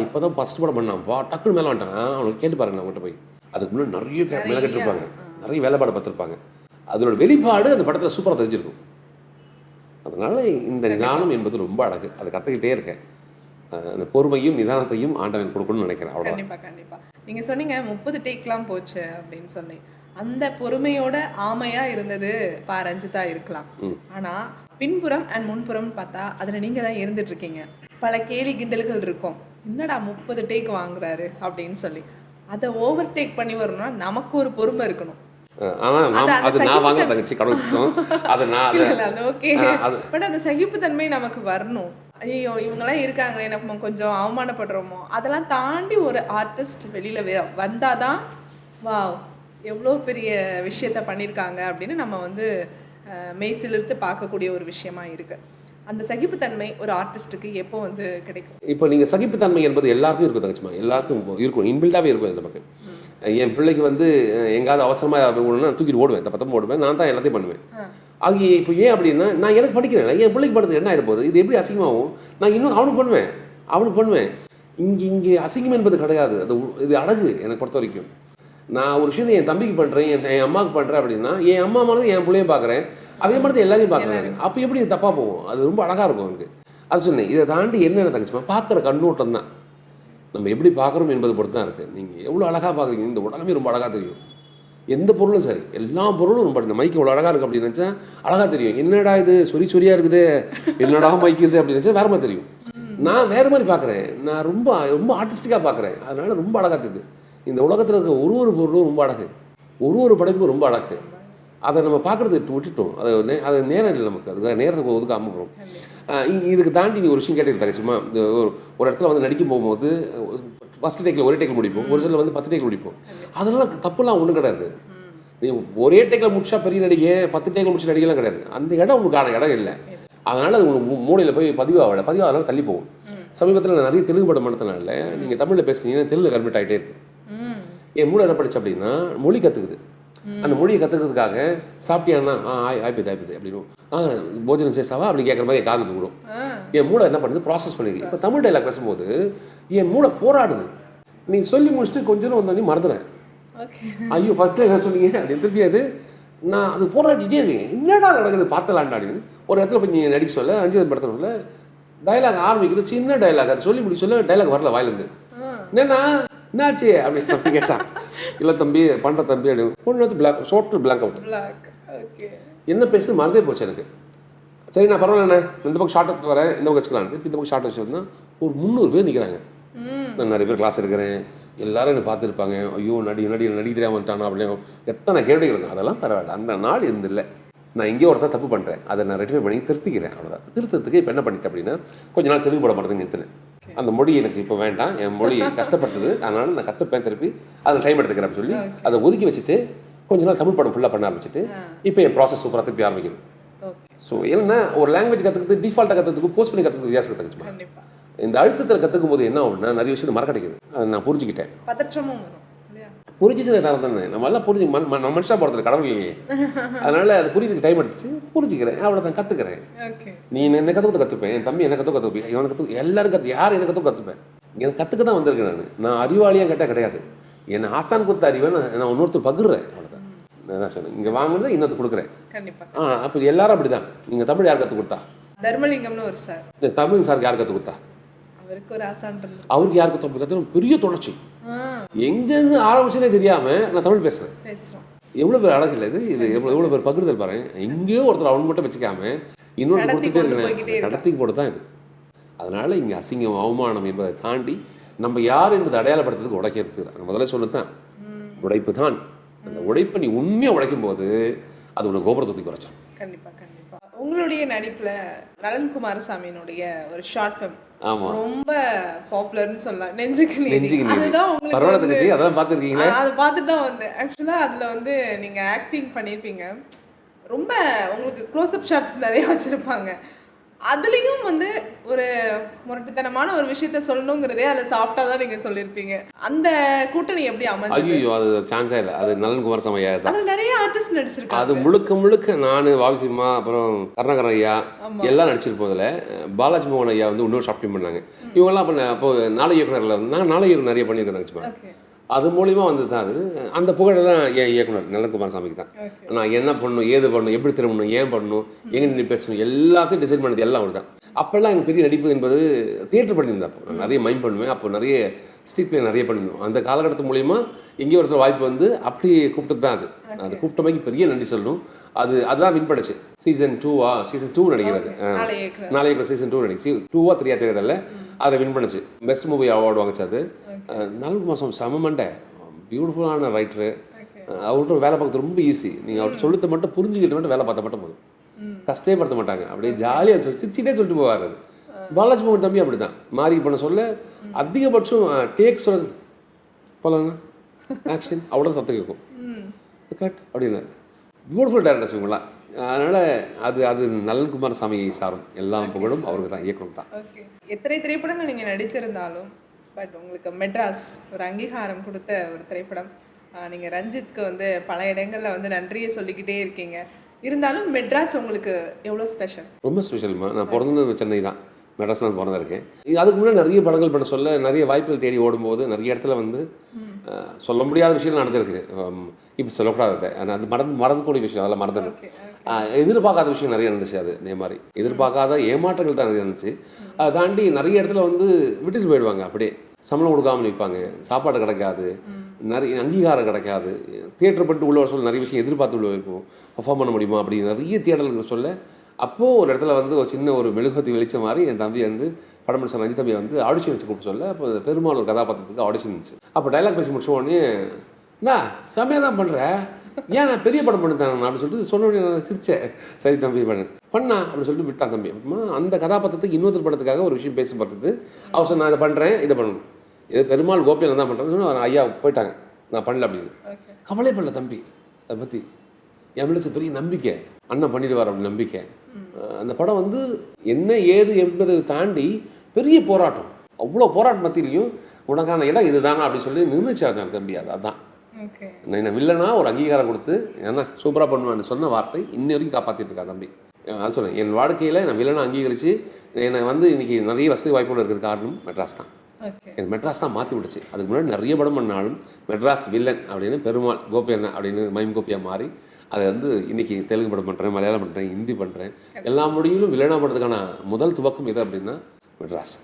இப்போ தான் ஃபஸ்ட் படம் பண்ணான்ப்பா, டக்குன்னு மேலே வந்துட்டான். அவனுக்கு கேட்டு பாருங்க, அவங்கள்ட்ட போய். அதுக்கு முன்னாடி நிறைய மேலே கட்டிருப்பாங்க, நிறைய வேலைப்பாடு பார்த்துருப்பாங்க. அதோட வெளிப்பாடு அந்த படத்தில் சூப்பராக தெரிஞ்சிருக்கும். அதனால் இந்த நிதானம் என்பது ரொம்ப அழகு. அதை கற்றுக்கிட்டே இருக்கேன். அந்த பொறுமையும் நிதானத்தையும் ஆண்டவன் கொடுக்கணும்னு நினைக்கிறேன். அவ்வளோ. கண்டிப்பாக நீங்கள் சொன்னீங்க 30 டேக்லாம் போச்சு அப்படின்னு சொல்லி. அந்த பொறுமையோட ஆமையாக இருந்தது ரஞ்சிதா இருக்கலாம். ஆனால் பின்புறம் அண்ட் முன்புறம் பார்த்தா அதில் நீங்கள் தான் இருந்துட்டு இருக்கீங்க. பல கேலி கிண்டல்கள் இருக்கும். என்னடா 30 டேக் வாங்குறாரு அப்படின்னு சொல்லி. அதை ஓவர் டேக் பண்ணி வரணும்னா நமக்கு ஒரு பொறுமை இருக்கணும். அந்த சகிப்புத்தன்மை நமக்கு வரணும். ஐயோ இவங்கெல்லாம் இருக்காங்களே, நம்ம கொஞ்சம் அவமானப்படுறோமோ, அதெல்லாம் தாண்டி ஒரு ஆர்டிஸ்ட் வெளியில வந்தாதான் வா எவ்வளோ பெரிய விஷயத்த பண்ணியிருக்காங்க அப்படின்னு நம்ம வந்து மெய்சிலிருந்து பார்க்கக்கூடிய ஒரு விஷயமா இருக்கு. அந்த சகிப்புத்தன்மை ஒரு ஆர்டிஸ்ட்டுக்கு எப்போ வந்து கிடைக்கும்? இப்போ நீங்கள் சகிப்புத்தன்மை என்பது எல்லாருக்கும் இருக்கும் தங்கச்சிமா, எல்லாருக்கும் இருக்கும், இன்பில்டாகவே இருக்கும் நமக்கு. என் பிள்ளைக்கு வந்து எங்காவது அவசரமாக ஓடணும்னா தூக்கிட்டு ஓடுவேன், தப்பத்தம் ஓடுவேன், நான் தான் எல்லாத்தையும் பண்ணுவேன். அது இப்போ ஏன் அப்படின்னா நான் எனக்கு படிக்கிறேன், என் பிள்ளைக்கு படுறது என்ன ஆகிட போகுது, இது எப்படி அசிங்கமாகும், நான் இன்னும் அவனுக்கு பண்ணுவேன். இங்கே அசிங்கம் என்பது கிடையாது. இது அழகு எனக்கு பொறுத்த வரைக்கும். நான் ஒரு விஷயத்தை என் தம்பிக்கு பண்ணுறேன், என் அம்மாவுக்கு பண்ணுறேன் அப்படின்னா என் அம்மா மாதிரி என் பிள்ளையும் பார்க்குறேன், அதே மாதிரி தான் எல்லாரையும் பார்க்குறாங்க. அப்போ எப்படி இது தப்பாக போகும்? அது ரொம்ப அழகாக இருக்கும் எனக்கு. அது சொன்னேன். இதை தாண்டி என்னென்ன தங்கச்சிமா பார்க்குற கண்ணோட்டம் தான். நம்ம எப்படி பார்க்குறோம் என்பது பொறுத்து தான் இருக்குது. நீங்கள் எவ்வளோ அழகாக பார்க்குறீங்க, இந்த உலகமே ரொம்ப அழகாக தெரியும். எந்த பொருளும் சரி, எல்லா பொருளும் ரொம்ப. இந்த மைக்கு இவ்வளோ அழகாக இருக்குது அப்படின்னு நினச்சா அழகாக தெரியும். என்னடா இது சொரியாக இருக்குது, என்னடா மைக்குது அப்படின்னு நினச்சா வேறு மாதிரி தெரியும். நான் வேறு மாதிரி பார்க்குறேன். நான் ரொம்ப ரொம்ப ஆர்டிஸ்டிக்காக பார்க்குறேன். அதனால் ரொம்ப அழகாக தெரியுது. இந்த உலகத்தில் இருக்க ஒரு பொருளும் ரொம்ப அழகு. ஒரு படைப்பும் ரொம்ப அழகு. அதை நம்ம பார்க்குறது விட்டுட்டோம். அது நேரம் இல்லை நமக்கு, அதுக்காக நேரத்துக்கு ஒதுக்காம போகிறோம். இதுக்கு தாண்டி நீ ஒரு விஷயம் கேட்டு தங்கச்சிமா, இந்த ஒரு இடத்துல வந்து நடிக்க போகும்போது ஃபஸ்ட் டேக்கில் ஒரே டேக்கில் முடிப்போம், ஒரு சில வந்து 10 டேக்கில் முடிப்போம். அதனால் தப்புலாம் ஒன்றும் கிடையாது. நீ ஒரே டேக்கில் முடிச்சா பெரிய நடிகை, 10 டேக்கில் முடிச்ச நடிகைலாம் கிடையாது. அந்த இடம் உங்களுக்கு இடம் இல்லை. அதனால் அது உங்களுக்கு மூளையில் போய் பதிவாகனால தள்ளி போகும். சமீபத்தில் நான் நிறைய தெலுங்கு படம் பண்ணதுனால நீங்கள் தமிழில் பேசுனீங்கன்னா தெலுங்கு கன்வெர்ட் ஆகிட்டே இருக்கு. என் மூளை என்ன படிச்சு அப்படின்னா மொழி கற்றுக்குது. அந்த மொழியை கற்றுக்கிறதுக்காக சாப்பிட்டியானா ஆய்ப்பது அப்படின்னு போஜனம் சேசாவா அப்படி கேட்குற மாதிரி என் காதுக்கு விடும். என் மூளை என்ன பண்ணுது, ப்ராசஸ் பண்ணிடுது. இப்போ தமிழ் டைலாக் பேசும்போது என் மூளை போராடுது. நீ சொல்லி முடிச்சுட்டு கொஞ்சம் வந்தோடனே மறந்துடுறேன். ஐயோ ஃபஸ்ட்டு என்ன சொன்னீங்க அப்படின்னு திருப்பி அது நான் அது போராடிட்டே இருக்கேன். என்னடா நடக்குது பார்த்தலான்டா அப்படின்னு ஒரு இடத்துல போய் நீங்கள் நடிக்க சொல்ல ரஞ்சிதன் படத்தில் டைலாக் ஆரம்பிக்கிறது சின்ன டைலாக், அது சொல்லி முடிச்சு சொல்ல டைலாக் வரல வாயிலேருந்து. என்னன்னா என்னாச்சு அப்படின்னு தம்பி கேட்டான். இல்லை தம்பி பண்ணுற தம்பி அப்படின்னு ஒன்று வந்து டோட்டல் பிளாங்க் அவுட். என்ன பேசுறது மறந்தே போச்சு எனக்கு. சரி நான் பரவாயில்லண்ணே இந்த பக்கம் ஷார்ட் அவுட் வரேன், இந்த பக்கம் வச்சுக்கலாம். இந்த பக்கம் ஷார்ட் வச்சுருந்தா ஒரு 300 பேர் நிற்கிறாங்க. நான் நிறைய பேர் கிளாஸ் எடுக்கிறேன், எல்லாரும் என்னை பார்த்துருப்பாங்க. ஐயோ நடி தெரியாமல் வந்துட்டானா அப்படின்னு எத்தனை கேள்விகள் இருக்கும். அதெல்லாம் பரவாயில்ல, அந்த நாள் இருந்தில்லை. நான் எங்கேயோ ஒருத்தர் தப்பு பண்ணுறேன், அதை நான் ரெட்டிஃபை பண்ணி திருத்திக்கிறேன், அவ்வளோதான். திருத்தத்துக்கு இப்போ என்ன பண்ணிட்டேன் அப்படின்னா கொஞ்ச நாள் தெலுங்கு படம் பண்ணுறதுன்னு நிறுத்தினேன். அந்த மொழி எனக்கு இப்போ வேண்டாம், என் மொழி கஷ்டப்பட்டது, அதனால் நான் கற்றுப்பேன், திருப்பி அதில் டைம் எடுத்துக்கிறேன் சொல்லி அதை ஒதுக்கி வச்சுட்டு கொஞ்ச நாள் தமிழ் படம் ஃபுல்லாக பண்ண ஆரம்பிச்சுட்டு இப்போ என் ப்ராசஸ் சூப்பராக திருப்பி ஆரம்பிக்குது. ஸோ என்னன்னா ஒரு லாங்குவேஜ் கற்றுக்கிறது டிஃபால்ட்டாக கற்றுக்கிறதுக்கு போஸ்ட் பண்ணி கற்றுக்கிறது வித்தியாசம் கற்றுக்குச்சுமா. இந்த அழுத்தத்தில் கற்றுக்கும் போது என்ன ஆகும்னா நிறைய விஷயத்தை மறக்க கிடைக்குது. அதை நான் புரிஞ்சுக்கிட்டேன். புரிஞ்சுக்கிறேன் தரம் தானே, நம்ம எல்லாம் நம்ம மனுஷா போகிறது கடவுள் இல்லையே. அதனால் அது புரியுதுக்கு டைம் எடுத்துச்சு, புரிஞ்சுக்கிறேன், அவ்வளோ தான் கற்றுக்கிறேன். நீ என்ன கற்றுப்பேன், என் தம்பி என்ன கற்றுப்பேன், இவனை எல்லாரும் யார் என்ன கற்றுப்பேன். எனக்கு கற்றுக்க தான் வந்திருக்கேன். நான் அறிவாளியாக கேட்டால் கிடையாது. என்னை ஆசான் கொடுத்த அறிவை நான் இன்னொருத்தர் பகிர்றேன், அவ்வளோதான். நான் தான் சொன்னேன், இங்கே வாங்கினது இன்னொருத்தர் கொடுக்குறேன். அப்போ எல்லாரும் அப்படி தான். நீங்கள் தமிழ் யார் கற்றுக் கொடுத்தா? தர்மலிங்கம்னு ஒரு சார். தமிழ் சாருக்கு யார் கற்றுக் கொடுத்தா? அவருக்கு யாருக்கு கற்றுக் பெரிய தொடர்ச்சி. எங்கேருந்து ஆரம்பிச்சுனே தெரியாமல் நான் தமிழ் பேசுகிறேன். எவ்வளோ பேர் அழகு இல்லை இது, எவ்வளோ பேர் பகிர்தல் பாருங்க. எங்கேயோ ஒருத்தர் அவன் மட்டும் வச்சுக்காம இன்னொரு கொடுத்துட்டே இருக்கேன், கடத்திக்கு போட்டு தான் இது. அதனால் இங்கே அசிங்கம் அவமானம் என்பதை தாண்டி நம்ம யார் என்பதை அடையாளப்படுத்துறதுக்கு உடைக்கிறது தான். முதல்ல சொல்லத்தான் உழைப்பு தான். அந்த உழைப்பை நீ உண்மையாக உழைக்கும் போது அது உனக்கு கோபுரத்தை குறைச்சோம். கண்டிப்பாக கண்டிப்பாக. உங்களுடைய நடிப்பில் நலன் குமாரசாமியினுடைய ஒரு ஷார்ட் ஃபிலிம் ரொம்ப பாப்புலர்னு சொல்லலாம், நெஞ்சுக்கு நீதி. அதுதான் உங்களுக்கு அதான் பார்த்துருக்கீங்களா? அதை பார்த்துட்டு தான் வந்து ஆக்சுவலாக அதில் வந்து நீங்கள் ஆக்டிங் பண்ணியிருப்பீங்க. ரொம்ப உங்களுக்கு க்ளோஸ்அப் ஷாட்ஸ் நிறைய வச்சுருப்பாங்க. அதுலேயும் வந்து ஒரு முரட்டுத்தனமான ஒரு விஷயத்த சொல்லணுங்கிறதே அதில் சாஃப்டாக தான் நீங்கள் சொல்லியிருப்பீங்க. அந்த கூட்டணி எப்படி அமைஞ்சது? ஐயோ அது சான்ஸே இல்லை. அது நலன் குமாரசாமி ஐயா தான். அதில் நிறைய ஆர்டிஸ்ட் நடிச்சிருக்காங்க. அது முழுக்க நான் வாவிசிம்மா அப்புறம் கருணாகரன் ஐயா எல்லாம் நடிச்சிருப்போம். அதில் பாலாஜி மோகன் ஐயா வந்து இன்னொரு ஷார்ட் ஃபிலிம் பண்ணாங்க. இவங்கெல்லாம் பண்ண அப்போ நாளை இயக்குனரில் வந்து நான் நாளை இயக்குனர் நிறைய பண்ணியிருக்கேன். அது மூலிமா வந்து தான் அது அந்த புகழெல்லாம் என் இயக்குனர் நலன் குமாரசாமிக்கு தான். நான் என்ன பண்ணணும், ஏது பண்ணணும், எப்படி திரும்பணும், ஏன் பண்ணணும், எங்கே நின்று பேசணும், எல்லாத்தையும் டிசைட் பண்ணது எல்லாம் அவர் தான். அப்போல்லாம் எனக்கு பெரிய நடிப்பு என்பது தியேட்டர் பண்ணியிருந்தேன். அப்போ நான் நிறைய மைண்ட் பண்ணுவேன். அப்போ நிறைய ஸ்ட்ரீட் பிளே நிறைய பண்ணியிருந்தோம். அந்த காலகட்டத்து மூலிமா எங்கேயோ ஒருத்தர் வாய்ப்பு வந்து அப்படி கூப்பிட்டு தான் அது கூப்பிட்டமைக்கு பெரிய நன்றி சொல்லணும். அதுதான் வின் பண்ணுச்சு. சீசன் 2 நினைக்கிறது. நாளைக்கு சீசன் 2 நினைச்சு 2 3 தெரியறதில்ல. அதை வின் பண்ணுச்சு. பெஸ்ட் மூவி அவார்டு வாங்கிச்சு. அது நலன் குமாரசாமி செம மண்டை, பியூட்டிஃபுல்லான ரைட்டரு. அவர்கிட்ட வேலை பார்க்கறது ரொம்ப ஈஸி. நீங்கள் அவர் சொல்லுறது மட்டும் புரிஞ்சுக்கிட்டு மட்டும் வேலை பார்த்தா மட்டும் போதும். கஷ்டப்படுத்த மாட்டாங்க. அப்படியே ஜாலியாக சிரிச்சிட்டே சொல்லிட்டு போவார். அது பாலாஜி மோகன் தம்பி அப்படி தான். மாறி பண்ண சொல்ல அதிகபட்சம் டேக் சொல்ல போலண்ணா ஆக்ஷன் அவ்வளோ சத்தம் கேட்கும். கட் அப்படின்னு பியூட்டிஃபுல் டேரக்டர்ஸ் இவங்களாம். அதனால் அது நலன் குமாரசாமி சாரும் எல்லா புகழும் அவருக்கு தான், இயக்கணும் தான். எத்தனை திரைப்படங்கள் நீங்கள் நடித்திருந்தாலும் பட் உங்களுக்கு மெட்ராஸ் ஒரு அங்கீகாரம் கொடுத்த ஒரு திரைப்படம். நீங்கள் ரஞ்சித்க்கு வந்து பல இடங்களில் வந்து நன்றியை சொல்லிக்கிட்டே இருக்கீங்க. இருந்தாலும் மெட்ராஸ் உங்களுக்கு எவ்வளோ ஸ்பெஷல்? ரொம்ப ஸ்பெஷல்மா. நான் பிறந்தது சென்னை தான், மெட்ராஸ் தான் பிறந்திருக்கேன். அதுக்கு முன்னாடி நிறைய படங்கள் பண்ண சொல்ல நிறைய வாய்ப்புகள் தேடி ஓடும்போது நிறைய இடத்துல வந்து சொல்ல முடியாத விஷயம் நடந்திருக்கு. இப்போ சொல்லக்கூடாது, ஆனால் அது மறந்துக்கூடிய விஷயம், அதெல்லாம் மறந்துடும். எதிர்பார்க்காத விஷயம் நிறைய இருந்துச்சு. அது அதே மாதிரி எதிர்பார்க்காத ஏமாற்றங்கள் தான் நிறைய இருந்துச்சு. அதை தாண்டி நிறைய இடத்துல வந்து விட்டுட்டு போயிடுவாங்க. அப்படியே சம்பளம் கொடுக்காமல் நிற்பாங்க, சாப்பாடு கிடைக்காது, நிறைய அங்கீகாரம் கிடைக்காது. தியேட்டர் பண்ணிட்டு உள்ள சொல்ல நிறைய விஷயம் எதிர்பார்த்து உள்ள இருக்கும், பர்ஃபார்ம் பண்ண முடியுமா அப்படி நிறைய தியேட்டர்கள் சொல்ல. அப்போது ஒரு இடத்துல வந்து ஒரு சின்ன ஒரு மெழுகுவத்தி வெளிச்ச மாதிரி என் தம்பி வந்து படம் முடிச்ச ரஞ்சித் தம்பியை வந்து ஆடிஷன் வச்சு கூப்பிட்டு சொல்ல. அப்போ பெருமாள் ஒரு கதாபாத்திரத்துக்கு ஆடிஷன் இருந்துச்சு. அப்போ டைலாக் பேசி முடிச்ச உடனே நான் செம்மையாக தான் பண்ணுறேன், ஏன் நான் பெரிய படம் பண்ணி தரேன் அப்படின்னு சொல்லிட்டு சொன்ன உடனே நான் சிரிச்சேன். சரி தம்பி பண்ணா அப்படின்னு சொல்லிட்டு விட்டான் தம்பி. அப்புறமா அந்த கதாபாத்திரத்துக்கு இன்னொருத்தர் படத்துக்காக ஒரு விஷயம் பேசி பார்த்தது. அவர் சொன்ன நான் இதை பண்ணுறேன், இதை பண்ணணும், இது பெருமாள் கோபியில் தான் பண்ணுறேன்னு சொன்னால் ஐயா போயிட்டாங்க, நான் பண்ணல அப்படின்னு. கவலை பண்ணல தம்பி அதை பற்றி. என் மேலே பெரிய நம்பிக்கை, அண்ணன் பண்ணிடுவார் அப்படின்னு நம்பிக்கை. அந்த படம் வந்து என்ன ஏது என்பதை தாண்டி பெரிய போராட்டம், அவ்வளோ போராட்ட மத்தியிலையும் உனக்கான இடம் இதுதானா அப்படின்னு சொல்லி நிர்ணயிச்சாங்க தம்பி. அதான் என்ன வில்லனா ஒரு அங்கீகாரம் கொடுத்து ஏன்னா சூப்பராக பண்ணுவான்னு சொன்ன வார்த்தை இன்னி வரைக்கும் காப்பாற்றிட்டு இருக்கா தம்பி. அது சொல்லுவேன், என் வாழ்க்கையில் நான் வில்லனா அங்கீகரித்து என்னை வந்து இன்றைக்கி நிறைய வசதி வாய்ப்புகள் இருக்கிறது காரணம் மெட்ராஸ் தான். எனக்கு மெட்ராஸ் தான் மாற்றி விடுச்சு. அதுக்கு முன்னாடி நிறைய படம் பண்ணாலும் மெட்ராஸ் வில்லன் அப்படின்னு பெருமாள் கோபி அண்ணன் அப்படின்னு மைம் கோபியாக மாறி அதை வந்து இன்றைக்கி தெலுங்கு படம் பண்ணுறேன், மலையாளம் பண்ணுறேன், ஹிந்தி பண்ணுறேன். எல்லா மொழியிலும் வில்லனா படுறதுக்கான முதல் துவக்கம் எது அப்படின்னா மெட்ராஸ்.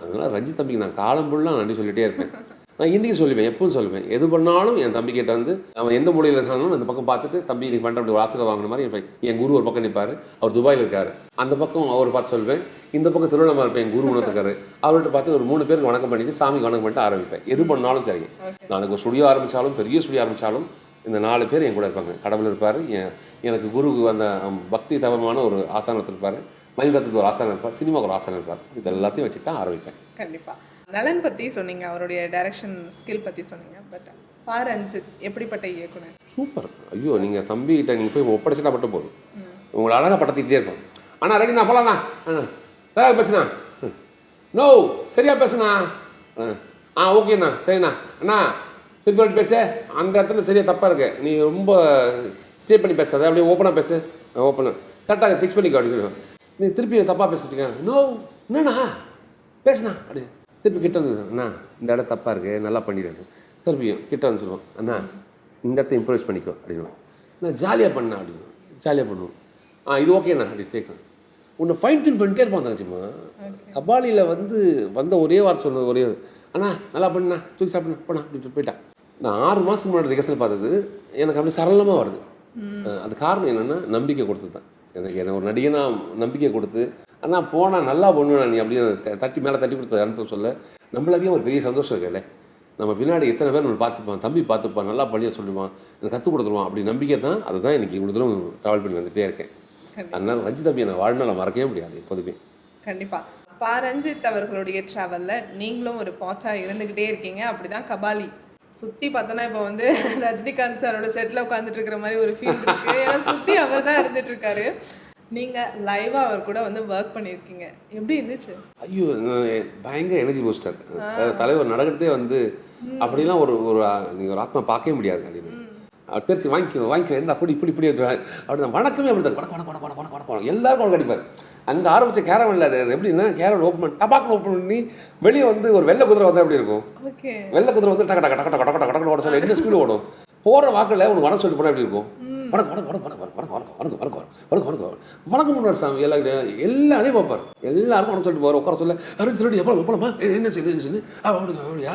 அதனால் ரஞ்சித் தம்பிக்கு நான் காலம் ஃபுல்லாக நன்றி சொல்லிகிட்டே இருப்பேன். நான் இன்றைக்கி சொல்லுவேன், எப்பவும் சொல்லுவேன், எது பண்ணாலும் என் தம்பிக்கிட்ட வந்து அவன் எந்த மொழியில் இருக்காங்களும் அந்த பக்கம் பார்த்துட்டு தம்பி நீ பண்ணுற அப்படி ஒரு ஆசிரியர் வாங்கின மாதிரி என் குரு ஒரு பக்கம் நிற்பார், அவர் துபாயில் இருக்கார், அந்த பக்கம் அவர் பார்த்து சொல்வேன். இந்த பக்கம் திருவண்ணாமலை இருப்பேன், என் குரு உணர்த்துக்காரு, அவர்கிட்ட பார்த்து ஒரு 3 பேருக்கு வணக்கம் பண்ணிட்டு சாமிக்கு வணக்கம் பண்ணிட்டு ஆரம்பிப்பேன். எது பண்ணாலும் சரிங்க. நாளைக்கு ஒரு ஸ்டுடியோ ஆரம்பித்தாலும் பெரிய ஸ்டுடியோ ஆரம்பித்தாலும் இந்த 4 பேர் என் கூட இருப்பாங்க. கடவுள் இருப்பார், எனக்கு குருக்கு அந்த பக்தி தவமான ஒரு ஆசானத்தில் இருப்பார், மயில்கத்துக்கு ஒரு ஆசானம் இருப்பார், சினிமாவுக்கு ஒரு ஆசானம் இருப்பார். இது எல்லாத்தையும் வச்சு தான் ஆரம்பிப்பேன். கண்டிப்பாக நலன் பற்றி சொன்னீங்க, அவருடைய டைரக்ஷன் ஸ்கில் பற்றி சொன்னீங்க. பட் பா. ரஞ்சித் எப்படிப்பட்ட இயக்குனர்? சூப்பர். ஐயோ நீங்கள் தம்பிகிட்ட நீங்கள் போய் ஒப்படைச்சிட்டா மட்டும் போதும், உங்களை அழகாக படத்திட்டே இருக்கும். அண்ணா ரெடிண்ணா போகலாண்ணா, சரியா பேசுண்ணா, நோ சரியா பேசுண்ணா, ஓகேண்ணா சரிண்ணா, அண்ணா திருப்பி பேச அந்த இடத்துல சரியாக தப்பாக இருக்கு, நீ ரொம்ப ஸ்டே பண்ணி பேசாத, அப்படியே ஓப்பனாக பேசு, ஓப்பனாக கரெக்டாக ஃபிக்ஸ் பண்ணிக்கோ அப்படின்னு சொல்லுவேன். நீ திருப்பி தப்பாக பேசிச்சுக்க, நோ என்னண்ணா பேசுண்ணா அப்படி திருப்பி கிட்ட வந்து, அண்ணா இந்த இடம் தப்பாக இருக்குது நல்லா பண்ணிடுறேன், திருப்பியும் கிட்ட வந்து சொல்லுவோம், அண்ணா இந்த இடத்த இம்ப்ரூவைஸ் பண்ணிக்கோ அப்படின்னு. நான் ஜாலியாக பண்ணேன் அப்படின்னு, ஜாலியாக பண்ணுவோம். இது ஓகேண்ணா அப்படி கேட்கும். உன்னை ஃபைன் டியூன் பண்ணிட்டே இருப்பான் தங்கச்சிம்மா. கபாலியில் வந்து வந்த ஒரே வார்த்தை சொன்னது ஒரே, அண்ணா நல்லா பண்ணா தூக்கி சாப்பிட போனா அப்படின்னு போயிட்டான். நான் 6 மாதத்துக்கு முன்னாடி ரிகர்சல் பார்த்தது எனக்கு அப்படி சரளமாக வருது. அது காரணம் என்னென்னா நம்பிக்கை கொடுத்தது தான். எனக்கு ஒரு நடிகனாக நம்பிக்கை கொடுத்து, அண்ணா போனால் நல்லா பண்ணுவேன் நீ அப்படின்னு தட்டி மேலே தட்டி கொடுத்து அனுப்ப சொல்ல நம்மளுக்கே ஒரு பெரிய சந்தோஷம் இருக்குல்ல. நம்ம பின்னாடி எத்தனை பேர் நம்ம பார்த்துப்பான், தம்பி பார்த்துப்பான், நல்லா பண்ணிய சொல்லுவான், எனக்கு கற்றுக் கொடுத்துருவான் அப்படி நம்பிக்கை தான். அதுதான் எனக்கு இவ்வளோ தூரம் ட்ராவல் பண்ணி வந்துகிட்டே இருக்கேன். அதனால் ரஞ்சித் தம்பி நான் வாழ்நாள் மறக்கவே முடியாது எப்போதுமே. கண்டிப்பாக பா. ரஞ்சித் அவர்களுடைய ட்ராவலில் நீங்களும் ஒரு பார்ட்டாக இருந்துக்கிட்டே இருக்கீங்க. அப்படி தான் கபாலி சுற்றி பார்த்தோன்னா இப்போ வந்து ரஜினிகாந்த் சாரோட செட்டில் உட்காந்துட்டு இருக்கிற மாதிரி ஒரு ஃபீல் இருக்குது. ஏன்னா சுற்றி அவர் தான் இருந்துகிட்ருக்காரு. நீங்கள் லைவாக அவர் கூட வந்து ஒர்க் பண்ணியிருக்கீங்க, எப்படி இருந்துச்சு? ஐயோ பயங்கர எனர்ஜி பூஸ்டர். தலைவர் நடக்கிறதே வந்து அப்படிலாம் ஒரு நீங்கள் ஒரு ஆத்மா பார்க்கவே முடியாது அப்படின்னு. அவர் தெரிச்சு வாங்கிக்கோ எந்த அப்படி இப்படி வச்சுருவாங்க அப்படி தான். வணக்கமே அப்படி தான் வணக்கம் எல்லாருக்கும் வணக்கம் அடிப்பார். அங்கே ஆரம்பித்த கேரவன் இல்லை, அது எப்படின்னா கேரவன் ஓப்பன் பண்ணி டபாக்கில் ஓப்பன் பண்ணி வெளியே வந்து ஒரு வெள்ளை குதிரை வந்தால் எப்படி இருக்கும்? வெள்ளை குதிரை வந்து டக்க டக்க டக்க டக்க டக்க ஓட சொல்ல என்ன ஸ்பீடு ஓடும்? போகிற வாக்கில் உனக்கு வணக்கம் சொல்லிட்டு போனால் எப்படி இருக்கும்? வணக்கம் பண்ணுவார் சாமி. எல்லாரையும் பார்ப்பார், எல்லாருக்கும் வணக்கம் சொல்லிட்டு போவார். உட்கார சொல்ல அருண் எப்போ போலமா என்ன செய்யுது சொல்லி அப்படியா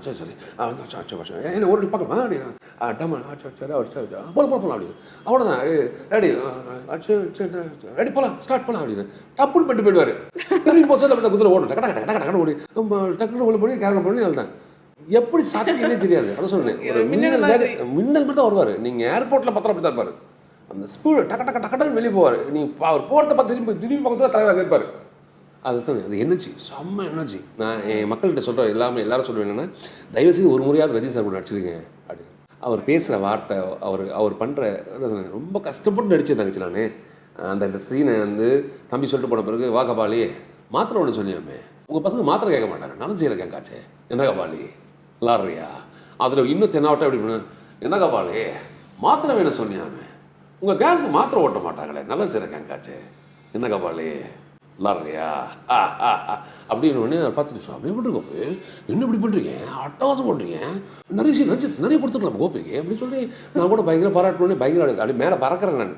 சரி சரி என்ன ஒரு பார்க்கலாமா அப்படின்னா போல போகலாம் அப்படின்னு அவ்வளோதான் ரெடி ரெடி போகலாம் ஸ்டார்ட் பண்ணலாம் அப்படின்னு டப்புன்னு பண்ணிட்டு போயிடுவார். திரும்பி போக சொல்ல குதிரை ஓடும் டக்கு டக்கு டக்கு ஓடி டக்குன்னு உள்ள போய் கேரளா பண்ணி அதுதான் எப்படி சாத்தியமே தெரியாது. அதை சொன்னேன், ஒரு மின்னல் மட்டும் தான் வருவார். நீங்கள் ஏர்போர்ட்டில் பத்திரம் அப்படி தான் இருப்பார். அந்த ஸ்பீடு டக்கு டக்கு டக்குன்னு வெளியே போவார். நீங்கள் அவர் போகிறத பார்த்து திரும்பி பக்கத்தில் தலைவர் இருப்பார். அது சொன்னேன், அது எனர்ஜி செம்ம எனர்ஜி. நான் என் மக்கள்கிட்ட சொல்கிறேன், எல்லாரும் சொல்லுவேன் என்னென்னா தயவுசெய்து ஒரு முறையாவது ரஜினி சார் கூட நடிச்சிருங்க அப்படின்னு. அவர் பேசுகிற வார்த்தை, அவர் பண்ணுற ரொம்ப கஷ்டப்பட்டு நடிச்சு தங்கச்சி. நான் அந்த சீனை வந்து தம்பி சொல்லிட்டு போன பிறகு வா கபாலி மாத்திரை ஒன்று சொன்னியாமே, உங்கள் பசங்க மாத்திரை கேட்க மாட்டாங்க, நானும் செய்யலை கேட்காச்சே என்ன கபாலி விளாட்றியா? அதில் இன்னும் தென்னாவட்டம் எப்படி பண்ணு என்ன கபாலி மாத்திரை வேணும் சொன்னியாமே, உங்கள் கேங்க்கு மாத்திரை ஓட்ட மாட்டாங்களே நல்லா செய்கிற கேங்காச்சே என்ன கபாலி விளாட்றியா அப்படின்னு ஒன்று பார்த்துட்டு சுவாமி எப்படி கோப்பி என்ன இப்படி பண்ணுறீங்க, அட்டகாசம் பண்ணுறீங்க, நிறைய சீன் நிறைய கொடுத்துக்கலாம் கோபிக்கு அப்படின்னு சொல்லி நான் கூட பயங்கர பாராட்டணுன்னே பயங்கர அப்படி மேலே பறக்கிறேன். நான்